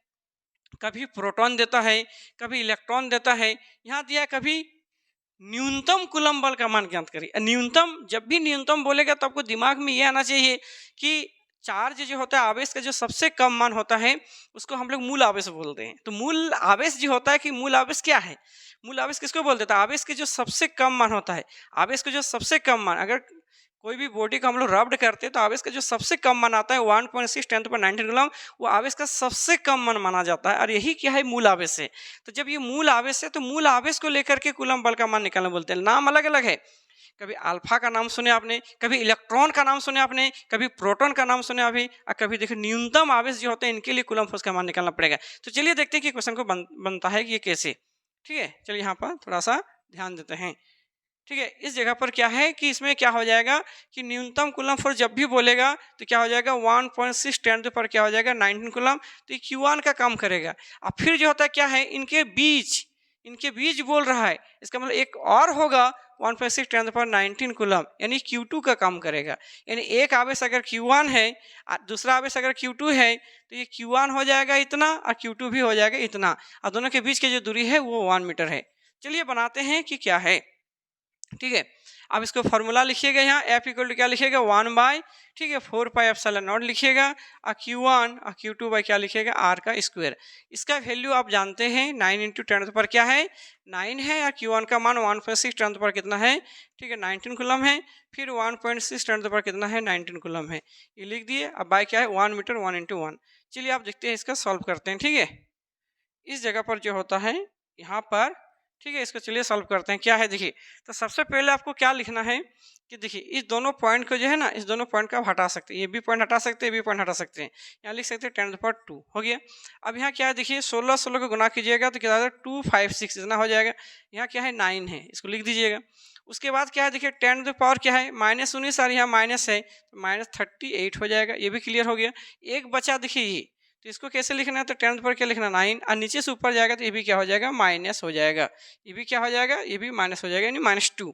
कभी प्रोटॉन देता है, कभी इलेक्ट्रॉन देता है। यहाँ दिया कभी न्यूनतम कूलम्ब बल का मान ज्ञात करिए। न्यूनतम, जब भी न्यूनतम बोलेगा तो आपको दिमाग में ये आना चाहिए कि चार्ज जो होता है आवेश का जो सबसे कम मान होता है उसको हम लोग मूल आवेश बोलते हैं। तो मूल आवेश जो होता है कि मूल आवेश क्या है, मूल आवेश किसको बोलते हैं, आवेश के जो सबसे कम मान होता है, आवेश के जो सबसे कम मान, अगर कोई भी बॉडी को हम लोग रब्ड करते हैं तो आवेश का जो सबसे कम मान आता है 1.6 10 पर 19 कूलम्ब, वो आवेश का सबसे कम मान माना जाता है। और यही क्या है मूल आवेश है। तो जब ये मूल आवेश है तो मूल आवेश को लेकर के कूलम्ब बल का मान निकालना बोलते हैं। नाम अलग अलग है, कभी अल्फा का नाम सुने आपने, कभी इलेक्ट्रॉन का नाम सुने आपने, कभी प्रोटॉन का नाम सुने अभी, और कभी देखिए न्यूनतम आवेश जो होते हैं इनके लिए कूलम्ब फोर्स का मान निकालना पड़ेगा। तो चलिए देखते हैं कि क्वेश्चन को बनता है कि ये कैसे। ठीक है, चलिए यहाँ पर थोड़ा सा ध्यान देते हैं। ठीक है, इस जगह पर क्या है कि इसमें क्या हो जाएगा कि न्यूनतम कूलम्ब फोर्स जब भी बोलेगा तो क्या हो जाएगा 1.6 10 पर क्या हो जाएगा 19 कूलम्ब। तो ये Q1 का काम करेगा। अब फिर जो होता है क्या है, इनके बीच बोल रहा है, इसका मतलब एक और होगा 1.6 10 पर 19 कूलम्ब, यानी Q2 का काम करेगा। यानी एक आवेश अगर Q1 है और दूसरा आवेश अगर Q2 है तो ये Q1 हो जाएगा इतना और Q2 भी हो जाएगा इतना, और दोनों के बीच की जो दूरी है वो 1 मीटर है। चलिए बनाते हैं कि क्या है। ठीक है, अब इसको फॉर्मूला लिखिएगा, यहाँ F इक्वल टू क्या लिखिएगा 1 बाय, ठीक है 4 पाई एप्सिलॉन नॉट लिखिएगा, और Q1 और Q2 बाई क्या लिखिएगा R का स्क्वायर। इसका वैल्यू आप जानते हैं 9 इंटू 10 पर क्या है 9 है, और Q1 का मान 1.6 10 पर कितना है, ठीक है 19 कूलम्ब है, फिर 1.6 10 पर कितना है 19 कूलम्ब है, ये लिख दिए। अब बाई क्या है 1 मीटर 1 इंटू 1। चलिए आप देखते हैं इसका सॉल्व करते हैं। ठीक है, इस जगह पर जो होता है यहाँ पर, ठीक है, इसको चलिए सॉल्व करते हैं। क्या है देखिए, तो सबसे पहले आपको क्या लिखना है कि देखिए इस दोनों पॉइंट को जो है ना, इस दोनों पॉइंट को आप हटा सकते हैं, ये भी पॉइंट हटा सकते हैं, ये भी पॉइंट हटा सकते हैं। यहाँ लिख सकते हैं 10⁻² हो गया। अब यहाँ क्या है देखिए 16 को गुना कीजिएगा तो क्या 256 इतना हो जाएगा। यहाँ क्या है 9 है, इसको लिख दीजिएगा। उसके बाद क्या है देखिए 10⁻⁻ क्या है -19 और यहाँ माइनस है तो -38 हो जाएगा, ये भी क्लियर हो गया। एक बचा देखिए ये, तो इसको कैसे लिखना है, तो 10 पर क्या लिखना 9 और नीचे से ऊपर जाएगा तो ये भी क्या हो जाएगा माइनस हो जाएगा, ये भी क्या हो जाएगा ये भी माइनस हो जाएगा, यानी -2।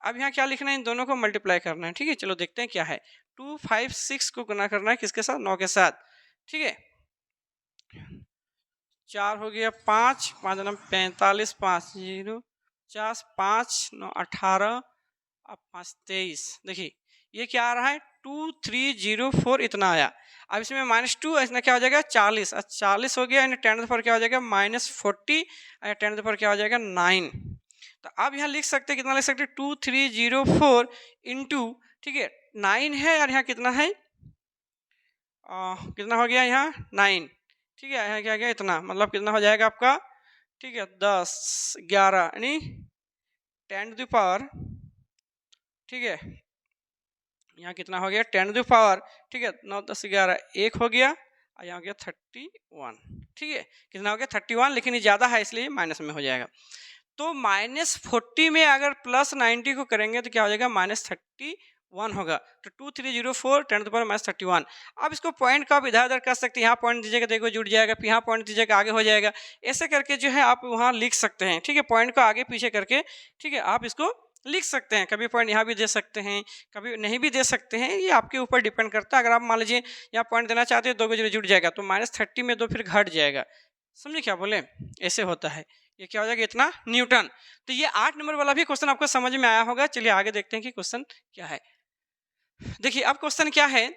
अब यहाँ क्या लिखना है, इन दोनों को मल्टीप्लाई करना है। ठीक है, चलो देखते हैं क्या है। 256 को गुना करना है किसके साथ 9 के साथ। ठीक है, 4 हो गया, 5 5 9 45, 5 0 50, 5 9 18, अब 5 23। देखिए ये क्या आ रहा है 2304 इतना आया। अब इसमें -2 इसमें क्या हो जाएगा 40, 40 हो गया, यानी 10 पर क्या हो जाएगा -40, 10 पर क्या हो जाएगा 9। तो अब यहाँ लिख सकते हैं, कितना लिख सकते हैं 2304 इंटू, ठीक है 9 है, और यहाँ कितना है कितना हो गया यहाँ 9, ठीक है यहाँ क्या गया इतना, मतलब कितना हो जाएगा आपका, ठीक है 10 11 यानी 10 टू द पावर, ठीक है यहाँ कितना हो गया 10 टू द पावर, ठीक है 9 10 11 1 हो गया, और यहाँ हो गया 31, ठीक है कितना हो गया 31, लेकिन ये ज़्यादा है इसलिए माइनस में हो जाएगा। तो -40 में अगर +90 को करेंगे तो क्या हो जाएगा -31 होगा। तो 2304 10 टू द पावर -31। अब इसको पॉइंट का आप इधर उधर कर सकते हैं, यहाँ पॉइंट दीजिएगा देखो जुड़ जाएगा, फिर यहाँ पॉइंट दीजिएगा आगे हो जाएगा, ऐसे करके जो है आप वहाँ लिख सकते हैं, ठीक है पॉइंट को आगे पीछे करके, ठीक है आप इसको लिख सकते हैं। कभी पॉइंट यहाँ भी दे सकते हैं, कभी नहीं भी दे सकते हैं, ये आपके ऊपर डिपेंड करता है। अगर आप मान लीजिए यहाँ पॉइंट देना चाहते हैं, 2 को 0 जुड़ जाएगा, तो -30 में 2 फिर घट जाएगा, समझे क्या बोले, ऐसे होता है। ये क्या हो जाएगा इतना न्यूटन। तो ये 8 नंबर वाला भी क्वेश्चन आपको समझ में आया होगा। चलिए आगे देखते हैं कि क्वेश्चन क्या है। देखिए अब क्वेश्चन क्या है,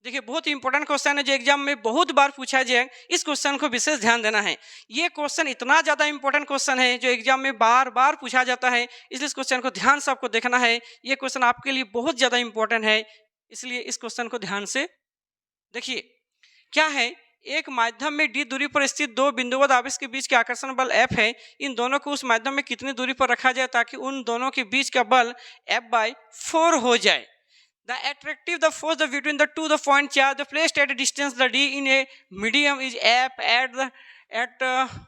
देखिए बहुत ही इंपॉर्टेंट क्वेश्चन है जो एग्जाम में बहुत बार पूछा जाए, इस क्वेश्चन को विशेष ध्यान देना है। ये क्वेश्चन इतना ज़्यादा इंपॉर्टेंट क्वेश्चन है जो एग्जाम में बार बार पूछा जाता है, इसलिए इस क्वेश्चन को ध्यान से आपको देखना है। ये क्वेश्चन आपके लिए बहुत ज़्यादा इंपॉर्टेंट है, इसलिए इस क्वेश्चन को ध्यान से देखिए। क्या है, एक माध्यम में d दूरी पर स्थित 2 बिंदुवत आवेश के बीच के आकर्षण बल F है, इन दोनों को उस माध्यम में कितनी दूरी पर रखा जाए ताकि उन दोनों के बीच का बल F/4 हो जाए। The attractive the force the between the two the point charge the placed at a distance the d in a medium is F at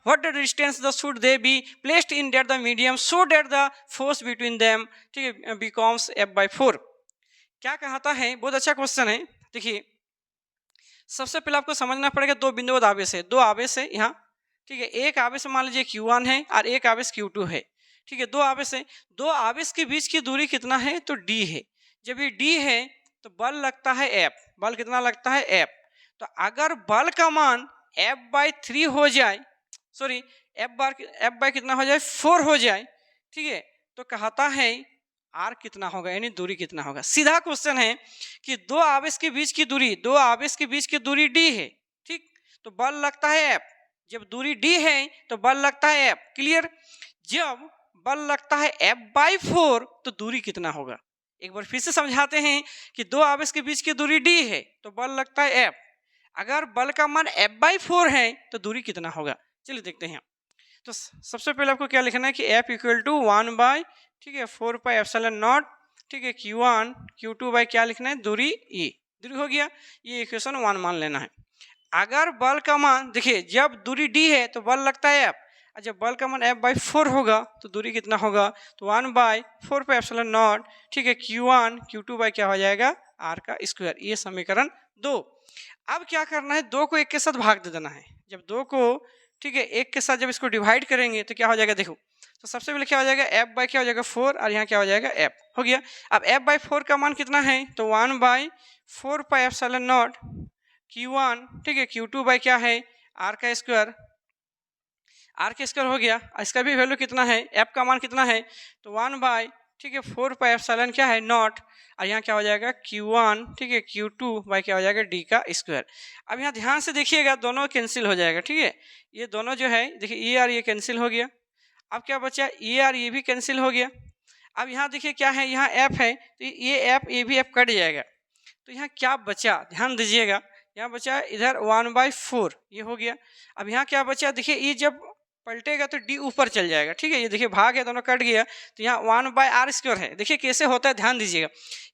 what the distance the should they be placed in that the medium so that the force between them, ठीक है becomes F/4। क्या कहता है, बहुत अच्छा question है। देखिए सबसे पहले आपको समझना पड़ेगा 2 बिंदुवत आवेश है, 2 आवेश है यहाँ, ठीक है एक आवेश मान लीजिए Q1 है और एक आवेश Q2 है, ठीक है 2 आवेश है। 2 आवेश के बीच की दूरी कितना है, तो d है। जब ये d है तो बल लगता है F, बल कितना लगता है F। तो अगर बल का मान F/3 हो जाए, सॉरी F कितना हो जाए 4 हो जाए, ठीक है तो कहता है r कितना होगा, यानी दूरी कितना होगा। सीधा क्वेश्चन है कि 2 आवेश के बीच की दूरी, 2 आवेश के बीच की दूरी d है, ठीक तो बल लगता है F। जब दूरी d है तो बल लगता है F, क्लियर। जब बल लगता है F/4 तो दूरी कितना होगा, एक बार फिर से समझाते हैं कि 2 आवेश के बीच की दूरी d है तो बल लगता है F। अगर बल का मान F/4 है तो दूरी कितना होगा, चलिए देखते हैं। तो सबसे पहले आपको क्या लिखना है कि F इक्वल टू 1/, ठीक है 4πε0, ठीक है Q1 Q2 बाई क्या लिखना है, दूरी E, दूरी हो गया, ये इक्वेशन 1 मान लेना है। अगर बल का मान देखिए जब दूरी d है तो बल लगता है F, और जब बल का मान F/4 होगा तो दूरी कितना होगा, तो 1/4πε0, ठीक है Q1 Q2 बाई क्या हो जाएगा r का स्क्वायर। ये समीकरण 2। अब क्या करना है, 2 को 1 के साथ भाग दे देना है। जब 2 को, ठीक है 1 के साथ जब इसको डिवाइड करेंगे तो क्या हो जाएगा, देखो तो सबसे पहले क्या हो जाएगा F/ क्या हो जाएगा 4, और यहाँ क्या हो जाएगा F हो गया। अब F/4 का मान कितना है, तो 1/4πε0 Q1, ठीक है Q2 बाई क्या है r का स्क्वायर, r का स्क्वायर हो गया। इसका भी वैल्यू कितना है, F का मान कितना है, तो 1/, ठीक है 4πε क्या है नॉट, और यहाँ क्या हो जाएगा Q1, ठीक है Q2 बाई क्या हो जाएगा d का स्क्वायर। अब यहाँ ध्यान से देखिएगा दोनों कैंसिल हो जाएगा, ठीक है ये दोनों जो है देखिए ये और ये कैंसिल हो गया। अब क्या बचा, ये और ये भी कैंसिल हो गया। अब यहाँ देखिए क्या है, यहाँ F है तो ये F ये भी F कट जाएगा, तो यहाँ क्या बचा ध्यान दीजिएगा, यहाँ बचा इधर 1/4 ये हो गया। अब यहाँ क्या बचा, देखिए ये जब पलटेगा तो d ऊपर चल जाएगा, ठीक है ये देखिए भाग है दोनों कट गया, तो यहाँ 1/r² है। देखिए कैसे होता है ध्यान दीजिएगा,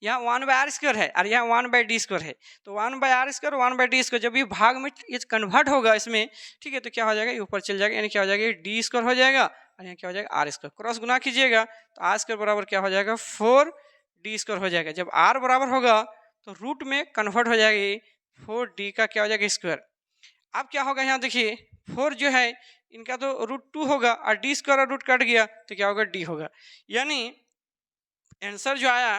यहाँ 1/r² है और यहाँ 1/d² है, तो 1/r² 1/d², जब ये भाग में ये कन्वर्ट होगा इसमें, ठीक है तो क्या हो जाएगा ये ऊपर चल जाएगा, यानी क्या हो जाएगा d² हो जाएगा, और यहाँ क्या हो जाएगा r², क्रॉस गुना कीजिएगा तो r² बराबर क्या हो जाएगा 4d² हो जाएगा। जब r बराबर होगा तो रूट में कन्वर्ट हो जाएगा ये 4d का क्या हो जाएगा स्क्वायर। अब क्या होगा, यहाँ देखिए 4 जो है इनका तो √2 होगा और d² और रूट कट गया तो क्या होगा d होगा, यानी आंसर जो आया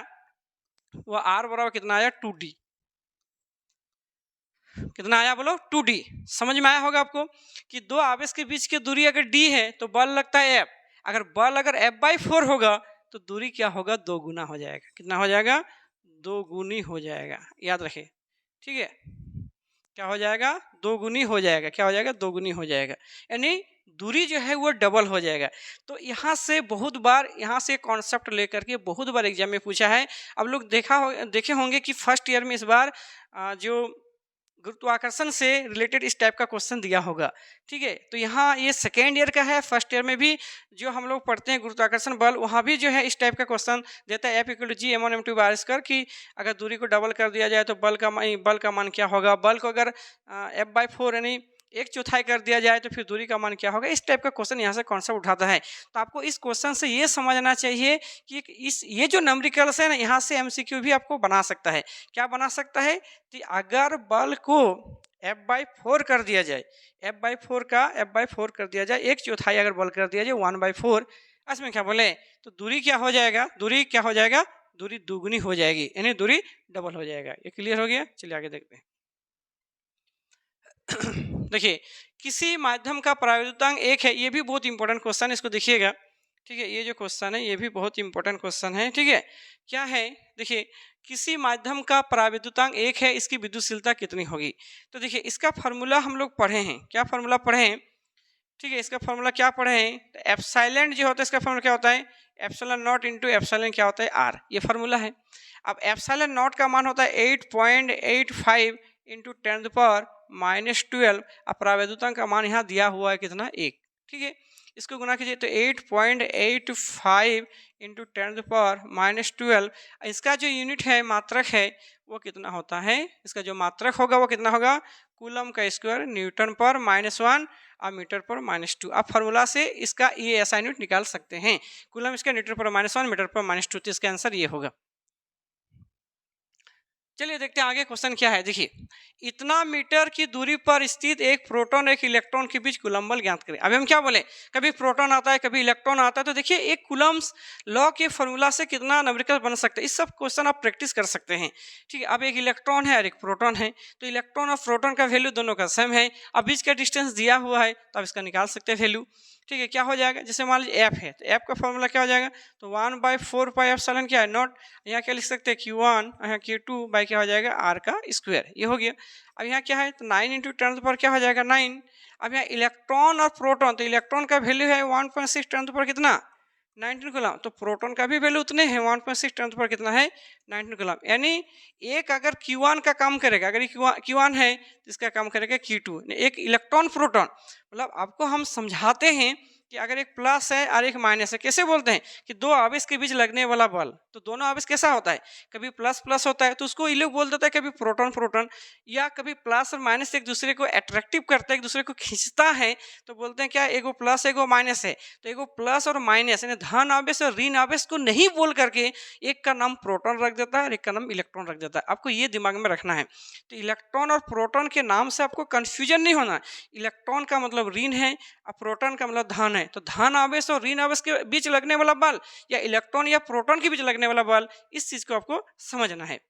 वो r बराबर कितना आया 2d। कितना आया बोलो 2d। समझ में आया होगा आपको कि दो आवेश के बीच की दूरी अगर d है तो बल लगता है F। अगर बल अगर F/4 होगा तो दूरी क्या होगा, 2 गुना हो जाएगा। कितना हो जाएगा, 2 गुनी हो जाएगा, याद रखिए। ठीक है, क्या हो जाएगा, 2 गुनी हो जाएगा। क्या हो जाएगा, 2 गुनी हो जाएगा, यानी दूरी जो है वो डबल हो जाएगा। तो यहाँ से बहुत बार यहाँ से कॉन्सेप्ट लेकर के बहुत बार एग्जाम में पूछा है। अब लोग देखे होंगे कि फर्स्ट ईयर में इस बार जो गुरुत्वाकर्षण से रिलेटेड इस टाइप का क्वेश्चन दिया होगा। ठीक है, तो यहाँ ये सेकेंड ईयर का है। फर्स्ट ईयर में भी जो हम लोग पढ़ते हैं गुरुत्वाकर्षण बल, वहाँ भी जो है इस टाइप का क्वेश्चन देता है F=g m1m2/2 कि अगर दूरी को डबल कर दिया जाए तो बल का मान क्या होगा। बल को अगर F/4 यानी 1/4 कर दिया जाए तो फिर दूरी का मान क्या होगा। इस टाइप का क्वेश्चन यहाँ से कॉन्सेप्ट उठाता है। तो आपको इस क्वेश्चन से ये समझना चाहिए कि ये जो नंबरिकल्स है ना, यहाँ से MCQ भी आपको बना सकता है। क्या बना सकता है कि अगर बल को F/4 कर दिया जाए, F/4 कर दिया जाए, 1/4 अगर बल कर दिया जाए 1/4, इसमें क्या बोले तो दूरी क्या हो जाएगा, दूरी क्या हो जाएगा, दूरी दुगुनी हो जाएगी, यानी दूरी डबल हो जाएगा। ये क्लियर हो गया। चलिए आगे देखते हैं। देखिए, किसी माध्यम का परावैद्युतांक 1 है। ये भी बहुत इंपॉर्टेंट क्वेश्चन है, इसको देखिएगा। ठीक है, ये जो क्वेश्चन है ये भी बहुत इंपॉर्टेंट क्वेश्चन है। ठीक है, क्या है, देखिए, किसी माध्यम का परावैद्युतांक 1 है, इसकी विद्युतशीलता कितनी होगी। तो देखिए, इसका फॉर्मूला हम लोग पढ़े हैं। क्या फॉर्मूला पढ़े हैं, ठीक है, इसका फॉर्मूला क्या पढ़े हैं, तो एप्सिलॉन जो होता है इसका फॉर्मूला क्या होता है, एप्सिलॉन नॉट इंटू एप्सिलॉन क्या होता है, आर, ये फॉर्मूला है। अब एप्सिलॉन नॉट का मान होता है 8.85 इंटू 10⁻⁻12। अब परावैद्युतांक का मान यहाँ दिया हुआ है कितना, 1। ठीक है, इसको गुना कीजिए तो 8.85 इंटू 10⁻⁻12। इसका जो यूनिट है, मात्रक है, वो कितना होता है, इसका जो मात्रक होगा वो कितना होगा, कूलम का स्क्वायर न्यूटन पर -1 और मीटर पर -2। आप फार्मूला से इसका ये ऐसा यूनिट निकाल सकते हैं। कूलम इसका न्यूटन पर -1 मीटर पर -2, तो इसका आंसर ये होगा। चलिए देखते हैं आगे क्वेश्चन क्या है। देखिए, इतना मीटर की दूरी पर स्थित एक प्रोटॉन एक इलेक्ट्रॉन के बीच कूलम बल ज्ञात करें। अभी हम क्या बोले, कभी प्रोटॉन आता है कभी इलेक्ट्रॉन आता है, तो देखिए एक कूलम्स लॉ के फॉर्मूला से कितना न्यूमेरिकल बन सकता है, इस सब क्वेश्चन आप प्रैक्टिस कर सकते हैं। ठीक है, अब एक इलेक्ट्रॉन है और एक प्रोटॉन है, तो इलेक्ट्रॉन और प्रोटॉन का वैल्यू दोनों का सेम है। अब बीच का डिस्टेंस दिया हुआ है तो आप इसका निकाल सकते हैं वैल्यू। ठीक है, क्या हो जाएगा, जैसे मान लीजिए एफ है, तो एफ का फॉर्मूला क्या हो जाएगा, तो 1/4 पाई एप्सिलॉन क्या है, नॉट, यहाँ क्या लिख सकते हैं Q1, यहाँ Q2 बाई क्या हो जाएगा, R का स्क्वायर, ये हो गया। अब यहाँ क्या है, तो 9 इंटू 10 पर क्या हो जाएगा, 9। अब यहाँ इलेक्ट्रॉन और प्रोटॉन, तो इलेक्ट्रॉन का वैल्यू है 1.6 10 पर कितना, 19 कूलम, तो प्रोटॉन का भी वैल्यू उतने हैं, 1.6 10 पर कितना है, 19 कूलम। यानी एक अगर Q1 का काम करेगा, अगर Q1 है तो इसका काम करेगा Q2, एक इलेक्ट्रॉन प्रोटॉन। मतलब आपको हम समझाते हैं कि अगर एक प्लस है और एक माइनस है, कैसे बोलते हैं कि दो आवेश के बीच लगने वाला बल, तो दोनों आवेश कैसा होता है, कभी प्लस प्लस होता है तो उसको ये लोग बोल देता है कभी प्रोटॉन प्रोटॉन, या कभी प्लस और माइनस एक दूसरे को अट्रैक्टिव करता है, एक दूसरे को खींचता है, तो बोलते हैं क्या, एगो प्लस एगो माइनस है। तो एगो प्लस और माइनस यानी धन आवेश और ऋण आवेश को नहीं बोल करके एक का नाम प्रोटॉन रख देता है और एक का नाम इलेक्ट्रॉन रख देता है। आपको ये दिमाग में रखना है। तो इलेक्ट्रॉन और प्रोटॉन के नाम से आपको कंफ्यूजन नहीं होना। इलेक्ट्रॉन का मतलब ऋण है और प्रोटॉन का मतलब धन है, तो धन आवेश और ऋण आवेश के बीच लगने वाला बल या इलेक्ट्रॉन या प्रोटॉन के बीच लगने वाला बल, इस चीज को आपको समझना है।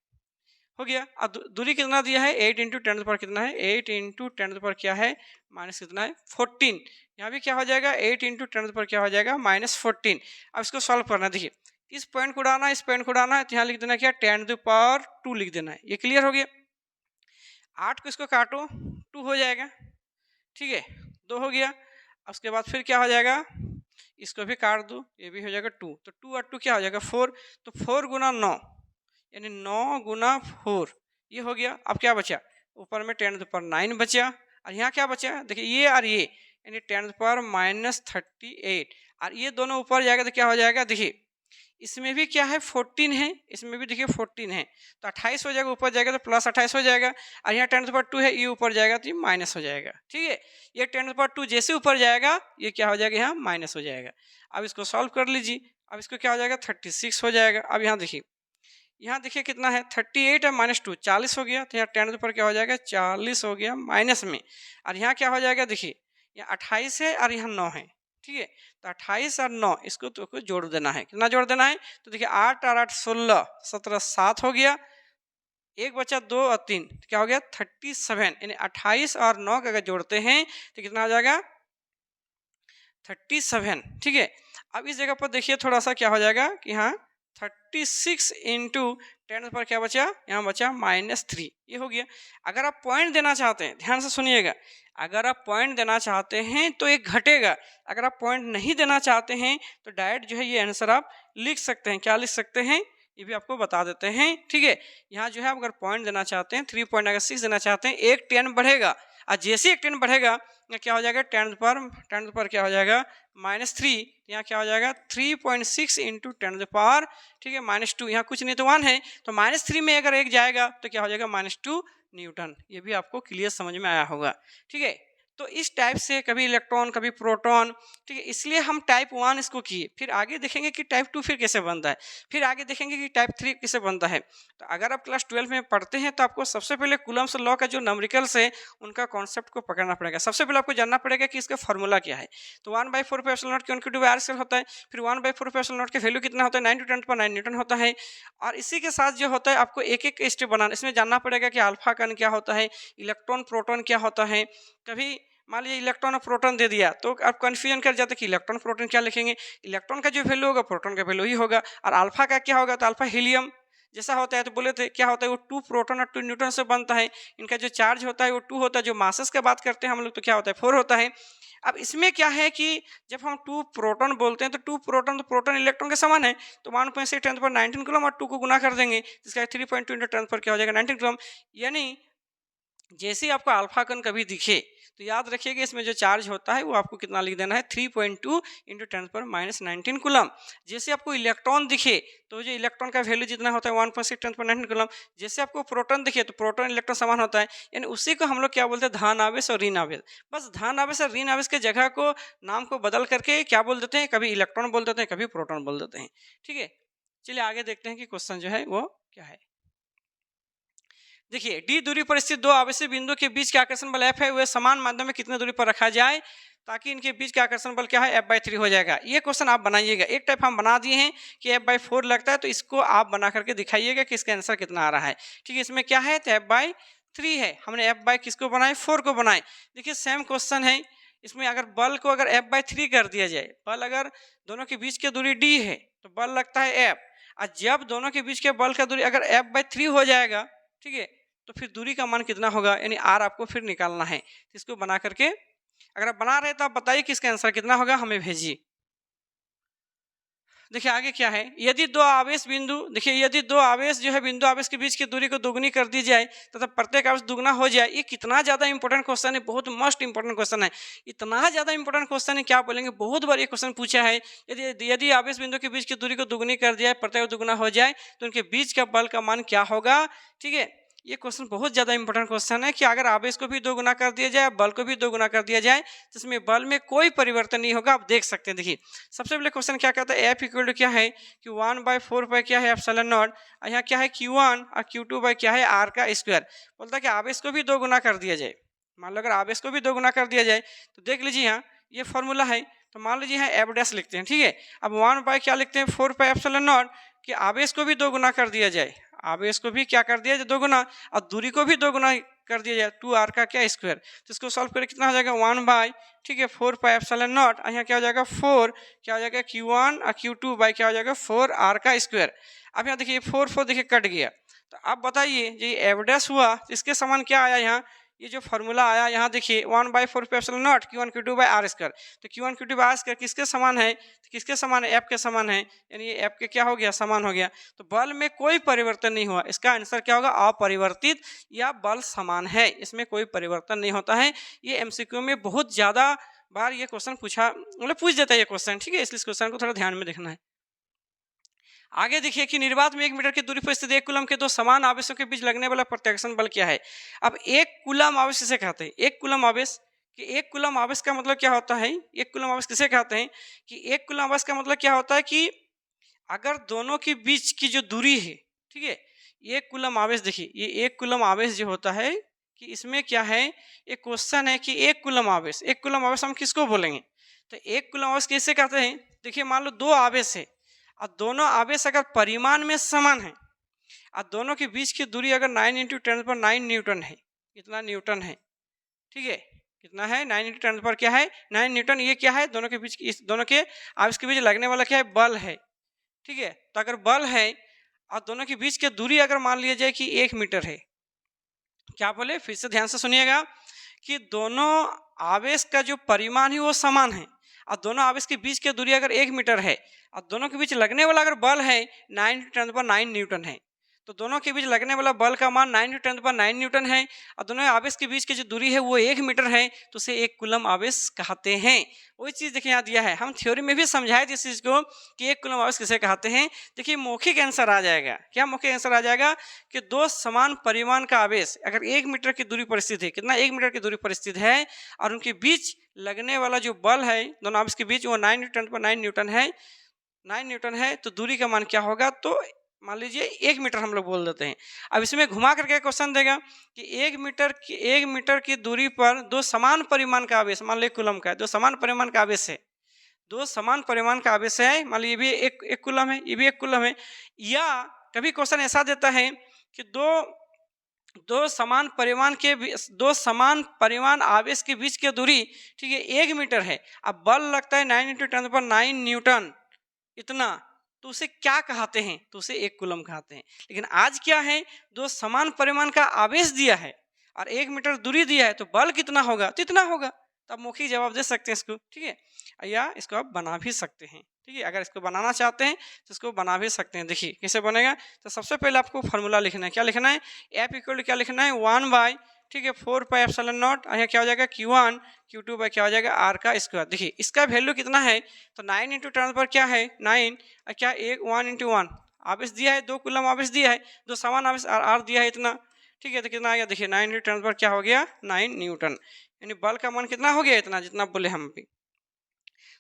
हो गया। अब दूरी कितना दिया है, 8 इंटू 10 पर कितना है, 8 इंटू 10 पर क्या है, माइनस कितना है 14। यहाँ भी क्या हो जाएगा, 8 इंटू 10 पर क्या हो जाएगा, -14। अब इसको सॉल्व करना, देखिए इस पॉइंट को उड़ाना, इस पॉइंट को उड़ाना है, तो यहाँ लिख देना क्या, 10⁻2 लिख देना है। ये क्लियर हो गया। 8 को इसको काटो, 2 हो जाएगा। ठीक है, 2 हो गया। उसके बाद फिर क्या हो जाएगा, इसको भी काट दो, ये भी हो जाएगा 2, तो 2 और 2 क्या हो जाएगा 4, तो 4 गुना 9 यानी 9 गुना 4, ये हो गया। अब क्या बचा, ऊपर में 10⁻9 बचा, और यहाँ क्या बचा, देखिए ये और ये यानी 10⁻−38, और ये दोनों ऊपर जाएगा तो क्या हो जाएगा, देखिए इसमें भी क्या है 14 है, इसमें भी देखिए 14 है, तो 28 हो जाएगा, ऊपर जाएगा तो +28 हो जाएगा, और यहाँ 10⁻2 है, ये ऊपर जाएगा तो ये माइनस हो जाएगा। ठीक है, ये 10⁻2 जैसे ऊपर जाएगा ये क्या हो जाएगा, यहाँ माइनस हो जाएगा। अब इसको सॉल्व कर लीजिए, अब इसको क्या हो जाएगा 36 हो जाएगा। अब यहाँ देखिए कितना है 38 है -2 40 हो गया, तो यहाँ 10 पर क्या हो जाएगा 40 हो गया माइनस में, और यहाँ क्या हो जाएगा, देखिए यहाँ 28 है और यहाँ 9 है। ठीक है, तो 28 और 9 इसको तो जोड़ देना है, कितना जोड़ देना है, तो देखिए 8 और 8 16 17 7 हो गया, 1 बचा 2 और 3, क्या हो गया 37, यानी 28 और 9 का अगर जोड़ते हैं तो कितना आ जाएगा 37। ठीक है, अब इस जगह पर देखिए थोड़ा सा क्या हो जाएगा कि हाँ 36 इंटू 10 पर क्या बचा, यहाँ बचा -3, ये हो गया। अगर आप पॉइंट देना चाहते हैं, ध्यान से सुनिएगा, अगर आप पॉइंट देना चाहते हैं तो एक घटेगा, अगर आप पॉइंट नहीं देना चाहते हैं तो डायरेक्ट जो है ये आंसर आप लिख सकते हैं। क्या लिख सकते हैं ये भी आपको बता देते हैं। ठीक है, यहाँ जो है अगर पॉइंट देना चाहते हैं 3.6 देना चाहते हैं, एक 10 बढ़ेगा और जैसे एक 10 बढ़ेगा क्या हो जाएगा 10 पर क्या हो जाएगा -3, यहाँ क्या हो जाएगा 3.6 इंटू 10 ठीक है -2, यहाँ कुछ नहीं तो 1 है, तो -3 में अगर एक जाएगा तो क्या हो जाएगा -2 न्यूटन। ये भी आपको क्लियर समझ में आया होगा। ठीक है, तो इस टाइप से कभी इलेक्ट्रॉन कभी प्रोटॉन, ठीक है, इसलिए हम टाइप 1 इसको किए। फिर आगे देखेंगे कि टाइप 2 फिर कैसे बनता है, फिर आगे देखेंगे कि टाइप 3 कैसे बनता है। तो अगर आप क्लास 12 में पढ़ते हैं तो आपको सबसे पहले कूलम्ब्स लॉ का जो न्यूमेरिकल्स है उनका कॉन्सेप्ट को पकड़ना पड़ेगा। सबसे पहले आपको जानना पड़ेगा कि इसका फॉर्मूला क्या है। तो 1/4 Q1 Q2 R स्क्वायर होता है, फिर 1/4 के वैल्यू कितना होता है 9 × 10⁹ न्यूटन होता है। और इसी के साथ जो होता है आपको एक एक स्टेप बनाना, इसमें जानना पड़ेगा कि अल्फा कण क्या होता है, इलेक्ट्रॉन प्रोटॉन क्या होता है। कभी मान लीजिए इलेक्ट्रॉन और प्रोटॉन दे दिया तो आप कंफ्यूजन कर जाते कि इलेक्ट्रॉन प्रोटॉन क्या लिखेंगे, इलेक्ट्रॉन का जो वैल्यू होगा प्रोटॉन का वैल्यू ही होगा। और अल्फा का क्या होगा, तो अल्फा हीलियम जैसा होता है। तो बोले थे क्या होता है वो 2 प्रोटॉन और 2 न्यूट्रॉन से बनता है, इनका जो चार्ज होता है वो 2 होता है, जो मासेस का बात करते हैं हम लोग तो क्या होता है 4 होता है। अब इसमें क्या है कि जब हम 2 प्रोटॉन बोलते हैं तो 2 प्रोटॉन तो प्रोटॉन इलेक्ट्रॉन के समान है, तो 1.6 × 10⁻19 कूलम और 2 को गुना कर देंगे, जिसका 3.2 × 10 पर क्या हो जाएगा 19 कूलम। यानी जैसे ही आपको अल्फा कण कभी दिखे तो याद रखिएगा इसमें जो चार्ज होता है वो आपको कितना लिख देना है 3.2 × 10⁻19 कूलम। जैसे आपको इलेक्ट्रॉन दिखे तो जो इलेक्ट्रॉन का वैल्यू जितना होता है 1.6 × 10⁻19 कूलम। जैसे आपको प्रोटॉन दिखे तो प्रोटॉन इलेक्ट्रॉन समान होता है, यानी उसी को हम लोग क्या बोलते हैं धन आवेश और ऋण आवेश। बस धन आवेश और ऋण आवेश के जगह को नाम को बदल करके क्या बोल देते हैं, कभी इलेक्ट्रॉन बोल देते हैं कभी प्रोटॉन बोल देते हैं। ठीक है, चलिए आगे देखते हैं कि क्वेश्चन जो है वो क्या है। देखिए डी दूरी पर स्थित दो आवेशित बिंदु के बीच के आकर्षण बल F है, वह समान माध्यम में कितने दूरी पर रखा जाए ताकि इनके बीच का आकर्षण बल क्या है F/3 हो जाएगा। ये क्वेश्चन आप बनाइएगा। एक टाइप हम बना दिए हैं कि F/4 लगता है, तो इसको आप बना करके दिखाइएगा कि इसका आंसर कितना आ रहा है। ठीक है, इसमें क्या है तो F/3 है, हमने F किसको बनाए 4 को बनाए। देखिए सेम क्वेश्चन है, इसमें अगर बल को अगर F/3 कर दिया जाए, बल अगर दोनों के बीच की दूरी D है तो बल लगता है F, और जब दोनों के बीच के बल का दूरी अगर F/3 हो जाएगा, ठीक है, तो फिर दूरी का मान कितना होगा, यानी R आपको फिर निकालना है। इसको बना करके अगर आप बना रहे तो आप बताइए कि इसका आंसर कितना होगा, हमें भेजिए। देखिए आगे क्या है, यदि दो आवेश बिंदु, देखिए यदि दो आवेश जो है बिंदु आवेश के बीच की दूरी को दोगुनी कर दी जाए तथा प्रत्येक आवेश दुगना हो जाए। ये कितना ज़्यादा इंपॉर्टेंट क्वेश्चन है, बहुत मस्ट इंपॉर्टेंट क्वेश्चन है। इतना ज़्यादा इंपॉर्टेंट क्वेश्चन है क्या बोलेंगे, बहुत बार ये क्वेश्चन पूछा है। यदि आवेश बिंदु के बीच की दूरी को दोगुनी कर दिया जाए, प्रत्येक दुगुना हो जाए, तो उनके बीच का बल का मान क्या होगा। ठीक है, ये क्वेश्चन बहुत ज़्यादा इंपॉर्टेंट क्वेश्चन है कि अगर आवेश को भी 2 गुना कर दिया जाए, बल को भी 2 गुना कर दिया जाए, तो इसमें बल में कोई परिवर्तन नहीं होगा। आप देख सकते हैं। देखिए सबसे पहले क्वेश्चन क्या कहता है, F इक्वल टू क्या है कि 1/4 क्या है एप्सिलॉन नॉट, और यहाँ क्या है Q1 और Q2 क्या है R का स्क्वायर। बोलता है कि आवेश को भी 2 गुना कर दिया जाए। मान लो अगर आवेश को भी 2 गुना कर दिया जाए तो देख लीजिए यहाँ ये फॉर्मूला है, तो मान लीजिए यहाँ F' लिखते हैं। ठीक है, अब 1 क्या लिखते हैं 4 एप्सिलॉन नॉट कि आवेश को भी 2 गुना कर दिया जाए, आवेश को भी क्या कर दिया जाए 2 गुना, और दूरी को भी 2 गुना कर दिया जाए 2R का क्या स्क्वायर। तो इसको सॉल्व करके कितना हो जाएगा 1 ठीक है 4 एप्सिलॉन नॉट, यहाँ क्या हो जाएगा 4 क्या हो जाएगा Q1 और Q2 क्या हो जाएगा 4R का स्क्वायर। अब यहाँ देखिए 4 देखिए कट गया, तो अब बताइए ये F' हुआ, इसके समान क्या आया यहाँ, ये जो फॉर्मूला आया यहाँ देखिए 1/4 epsilon not Q1 Q2 R square. तो Q1 Q2 R स्क्वायर किसके समान है, तो किसके समान है F के समान है, यानी ये F के क्या हो गया समान हो गया। तो बल में कोई परिवर्तन नहीं हुआ, इसका आंसर क्या होगा अपरिवर्तित या बल समान है, इसमें कोई परिवर्तन नहीं होता है। ये MCQ में बहुत ज़्यादा बार ये क्वेश्चन पूछ देता है ये क्वेश्चन। ठीक है, इसलिए इस क्वेश्चन को थोड़ा ध्यान में देखना है। आगे देखिए कि निर्वात में 1 मीटर की दूरी पर स्थित 1 कूलम के दो समान आवेशों के बीच लगने वाला प्रत्याकर्षण बल क्या है। अब 1 कूलम आवेश किसे कहते हैं, 1 कूलम आवेश कि 1 कूलम आवेश का मतलब क्या होता है, 1 कूलम आवेश किसे कहते हैं कि 1 कूलम आवेश का मतलब क्या होता है कि अगर दोनों के बीच की जो दूरी है, ठीक है, 1 कूलम आवेश, देखिए ये 1 कूलम आवेश जो होता है कि इसमें क्या है, एक क्वेश्चन है कि 1 कूलम आवेश, 1 कूलम आवेश हम किसको बोलेंगे, तो 1 कूलम आवेश किसे कहते हैं। देखिए मान लो 2 आवेश है और दोनों आवेश अगर परिमाण में समान है, और दोनों के बीच की दूरी अगर 9 इंटू 10⁹ न्यूटन है, कितना न्यूटन है, ठीक है, कितना है 9 इंटू 10 क्या है 9 न्यूटन। ये क्या है, दोनों के बीच इस दोनों के आवेश के बीच लगने वाला क्या है, बल है, ठीक है। तो अगर बल है और दोनों के बीच की दूरी अगर मान लिया जाए कि 1 मीटर है, क्या बोले, फिर से ध्यान से सुनिएगा कि दोनों आवेश का जो परिमाण है वो समान है और दोनों आवेश के बीच की दूरी अगर 1 मीटर है और दोनों के बीच लगने वाला अगर बल है 9×10⁹ न्यूटन है, तो दोनों के बीच लगने वाला बल का मान 9×10⁹ न्यूटन है और दोनों आवेश के बीच की जो दूरी है वो 1 मीटर है, तो उसे 1 कूलम आवेश कहते हैं। वही चीज़ देखिए यहाँ दिया है, हम थ्योरी में भी समझाए थे इस चीज़ को कि 1 कूलम आवेश किसे कहते हैं। देखिए मौखिक आंसर आ जाएगा, क्या मौखिक आंसर आ जाएगा कि दो समान परिमाण का आवेश अगर 1 मीटर की दूरी पर स्थित है, कितना 1 मीटर की दूरी पर स्थित है और उनके बीच लगने वाला जो बल है दोनों आवेश के बीच वो 9×10⁹ न्यूटन है, 9 न्यूटन है, तो दूरी का मान क्या होगा, तो मान लीजिए 1 मीटर हम लोग बोल देते हैं। अब इसमें घुमा करके क्वेश्चन देगा कि 1 मीटर की दूरी पर दो समान परिमाण का आवेश, मान लीजिए कूलम का है, दो समान परिमाण का आवेश है, दो समान परिमाण का आवेश है, मान लीजिए भी एक कूलम है, ये भी एक कूलम है। या कभी क्वेश्चन ऐसा देता है कि दो समान परिमाण आवेश के बीच की दूरी, ठीक है, 1 मीटर है, अब बल लगता है 9×10⁹ न्यूटन इतना, तो उसे क्या कहते हैं, तो उसे 1 कूलम कहते हैं। लेकिन आज क्या है, दो समान परिमाण का आवेश दिया है और 1 मीटर दूरी दिया है, तो बल कितना होगा, तो इतना होगा। तो आप मौखिक जवाब दे सकते हैं इसको, ठीक है, या इसको आप बना भी सकते हैं, ठीक है। अगर इसको बनाना चाहते हैं तो इसको बना भी सकते हैं। देखिए कैसे बनेगा, तो सबसे पहले आपको फार्मूला लिखना है, क्या लिखना है, एफ इक्वल टू क्या लिखना है 1/, ठीक है, 4πε0, यहाँ क्या हो जाएगा Q1 Q2 बाई क्या हो जाएगा R का स्क्वायर। देखिए इसका वैल्यू कितना है, तो 9×10 पर क्या है 9 और क्या 1 आवेश दिया है, 2 कूलम आवेश दिया है, दो समान आवेश R दिया है इतना, ठीक है। तो कितना आ गया, देखिए 9×10 पर क्या हो गया 9 न्यूटन, यानी बल का मान कितना हो गया, इतना जितना बोले हम भी।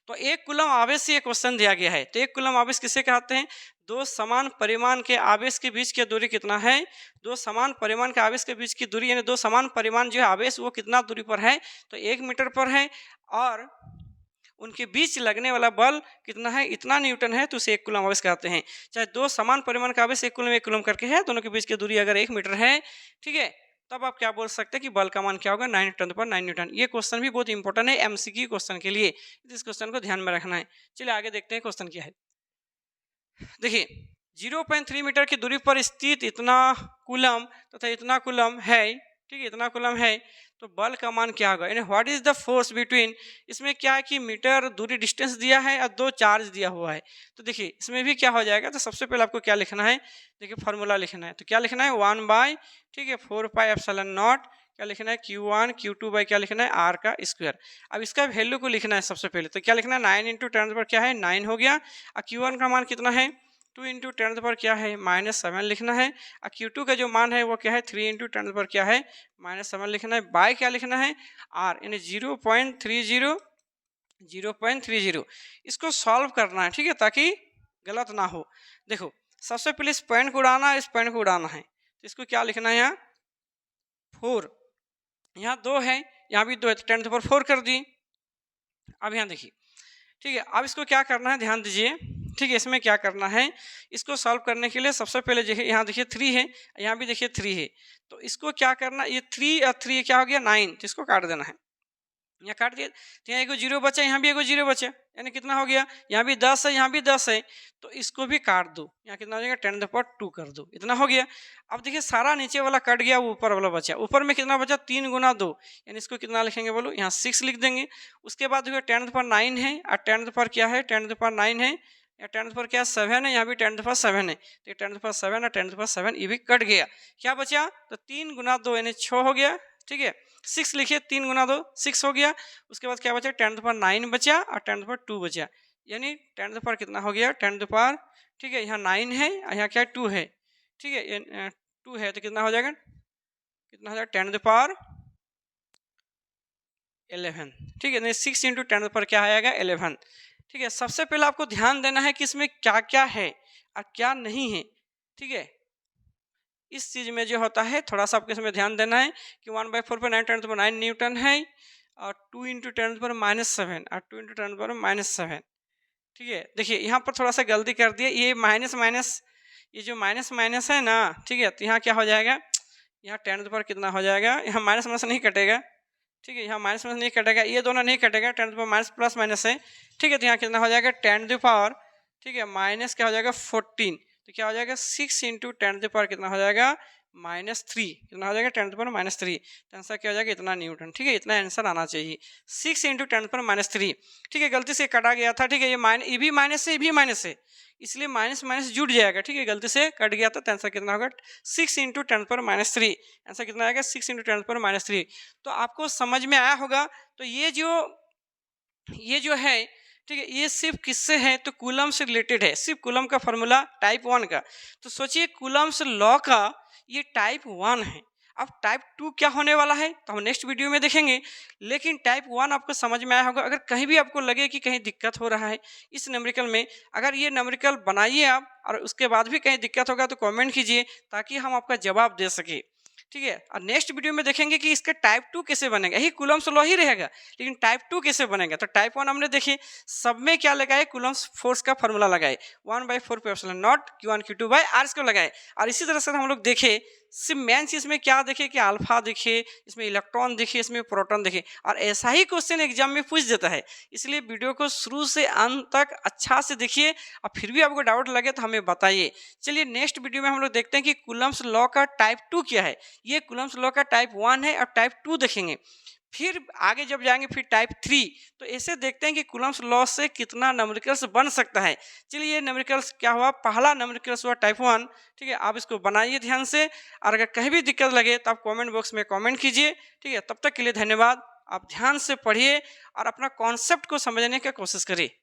तो 1 कूलम आवेश से ये क्वेश्चन दिया गया है। तो 1 कूलम आवेश किसे कहते हैं, दो समान परिमाण के आवेश के बीच की दूरी कितना है, दो समान परिमाण के आवेश के बीच की दूरी, यानी दो समान परिमाण जो है आवेश वो कितना दूरी पर है, तो 1 मीटर पर है और उनके बीच लगने वाला बल कितना है, इतना न्यूटन है, तो उसे 1 कूलम आवेश कहते हैं। चाहे दो समान परिमाण का आवेश 1 कूलम करके है, दोनों के बीच की दूरी अगर 1 मीटर है, ठीक है, तब आप क्या बोल सकते हैं कि बल का मान क्या होगा 9×10⁹ न्यूटन। ये क्वेश्चन भी बहुत इंपॉर्टेंट है एमसीक्यू क्वेश्चन के लिए, इस क्वेश्चन को ध्यान में रखना है। चलिए आगे देखते हैं क्वेश्चन क्या है। देखिए 0.3 मीटर की दूरी पर स्थित इतना कूलम तथा इतना कूलम है, ठीक है, इतना कूलम है, तो बल का मान क्या होगा, यानी what is the force between, इसमें क्या है कि मीटर दूरी डिस्टेंस दिया है और 2 चार्ज दिया हुआ है। तो देखिए इसमें भी क्या हो जाएगा, तो सबसे पहले आपको क्या लिखना है, देखिए फार्मूला लिखना है, तो क्या लिखना है 1/, ठीक है, 4πε0, क्या लिखना है Q1 Q2 बाई क्या लिखना है R का स्क्वायर। अब इसका वैल्यू को लिखना है सबसे पहले, तो क्या लिखना है 9×10 पर क्या है 9 हो गया और Q1 का मान कितना है 2×10 पर क्या है -7 लिखना है और Q2 का जो मान है वो क्या है 3×10 पर क्या है -7 लिखना है, बाय क्या लिखना है R, यानी 0.30 इसको सॉल्व करना है, ठीक है, ताकि गलत ना हो। देखो सबसे पहले इस पॉइंट को उड़ाना है, इस पॉइंट को उड़ाना है, तो इसको क्या लिखना है यहाँ 4, यहाँ 2 है, यहाँ भी 2 है, तो 10⁴ कर दी। अब यहाँ देखिए, ठीक है, अब इसको क्या करना है ध्यान दीजिए, ठीक है, इसमें क्या करना है, इसको सॉल्व करने के लिए सबसे पहले देखिए यहाँ देखिए 3 है, यहाँ भी देखिए 3 है, तो इसको क्या करना, ये 3 और 3 क्या हो गया 9, तो इसको काट देना है, यहाँ काट दिया, तो यहाँ एगो 0 बचा, यहाँ भी एगो 0 बचा, यानी कितना हो गया, यहाँ भी 10 है, यहाँ भी 10 है, तो इसको भी काट दो, यहाँ कितना हो जाएगा 10⁻² कर दो, इतना हो गया। अब देखिए सारा नीचे वाला कट गया, ऊपर वाला बचा, ऊपर में कितना बचा 3 × 2, यानी इसको कितना लिखेंगे बोलो, यहाँ 6 लिख देंगे। उसके बाद देखिए 10⁻9 है और 10⁻ क्या है 10⁻9 है, या 10⁻ क्या 7 है, यहाँ भी 10⁻7 है, तो 10⁻7 और 10⁻7 ये भी कट गया, क्या बचा, तो 3 × 2 यानी 6 हो गया, ठीक है, 6 लिखिए, 3 × 2 6 हो गया। उसके बाद क्या बचा 10⁻9 बचा और 10⁻2 बचा, यानी 10⁻ कितना हो गया 10⁻, ठीक है, यहाँ 9 है और यहाँ क्या 2 है, ठीक है, 2 है, तो कितना हो जाएगा 10⁻11, ठीक है, 6 × 10 क्या आएगा 11, ठीक है। सबसे पहले आपको ध्यान देना है कि इसमें क्या क्या है और क्या नहीं है, ठीक है, इस चीज़ में जो होता है थोड़ा सा आपको इसमें ध्यान देना है कि 1/4 पर 9×10⁻9 न्यूटन है और 2×10⁻⁻7 और 2×10⁻⁻7, ठीक है। देखिए यहाँ पर थोड़ा सा गलती कर दिए, ये माइनस ये जो माइनस माइनस है ना, ठीक है, तो यहाँ क्या हो जाएगा, यहाँ 10 टू द पावर कितना हो जाएगा, यहाँ माइनस माइनस नहीं कटेगा, ठीक है, यहाँ माइनस माइनस नहीं कटेगा, ये दोनों नहीं कटेगा, 10 to the power minus plus minus है, ठीक है, तो यहाँ कितना हो जाएगा 10 टू द पावर, ठीक है, माइनस क्या हो जाएगा 14, तो क्या हो जाएगा 6 इंटू 10 टू द पावर कितना हो जाएगा -3, कितना हो जाएगा 10 टू द पावर -3, तो आंसर क्या हो जाएगा इतना न्यूटन, ठीक है, इतना आंसर आना चाहिए 6 इंटू 10 टू द पावर -3, ठीक है, गलती से कटा गया था, ठीक है, ये भी माइनस है, ये भी माइनस है, इसलिए माइनस माइनस जुड़ जाएगा, ठीक है, गलती से कट गया था, तो आंसर कितना होगा 6 into 10 to the power -3, answer कितना आएगा 6 इंटू 10 टू द पावर -3। तो आपको समझ में आया होगा। तो ये जो है, ठीक है, ये सिर्फ किससे है, तो कूलम से रिलेटेड है, सिर्फ कूलम का फॉर्मूला टाइप 1 का। तो सोचिए कूलम्स लॉ का ये टाइप 1 है, अब टाइप 2 क्या होने वाला है तो हम नेक्स्ट वीडियो में देखेंगे, लेकिन टाइप 1 आपको समझ में आया होगा। अगर कहीं भी आपको लगे कि कहीं दिक्कत हो रहा है इस न्यूमेरिकल में, अगर ये न्यूमेरिकल बनाइए आप और उसके बाद भी कहीं दिक्कत होगा तो कमेंट कीजिए ताकि हम आपका जवाब दे सके, ठीक है। और नेक्स्ट वीडियो में देखेंगे कि इसका टाइप 2 कैसे बनेगा, यही कूलम्स लॉ ही रहेगा, लेकिन टाइप 2 कैसे बनेगा। तो टाइप 1 हमने देखिए सब में क्या लगाए, कूलम्स फोर्स का फॉर्मूला लगाए 1/4πε0 Q1 Q2/r² लगाए। और इसी तरह से हम लोग देखे सिर्फ मेन चीज में क्या देखे कि अल्फा देखे, इसमें इलेक्ट्रॉन देखे, इसमें प्रोटॉन देखे, और ऐसा ही क्वेश्चन एग्जाम में पूछ देता है। इसलिए वीडियो को शुरू से अंत तक अच्छा से देखिए, और फिर भी आपको डाउट लगे तो हमें बताइए। चलिए नेक्स्ट वीडियो में हम लोग देखते हैं कि कूलम्स लॉ का टाइप 2 क्या है। ये कूलम्स लॉ का टाइप 1 है और टाइप 2 देखेंगे। फिर आगे जब जाएंगे फिर टाइप 3, तो ऐसे देखते हैं कि कूलम्स लॉ से कितना न्यूमेरिकल्स बन सकता है। चलिए ये न्यूमेरिकल्स क्या हुआ, पहला न्यूमेरिकल्स हुआ टाइप 1, ठीक है। आप इसको बनाइए ध्यान से, और अगर कहीं भी दिक्कत लगे तो आप कमेंट बॉक्स में कमेंट कीजिए, ठीक है। तब तक के लिए धन्यवाद। आप ध्यान से पढ़िए और अपना कॉन्सेप्ट को समझने की कोशिश करिए।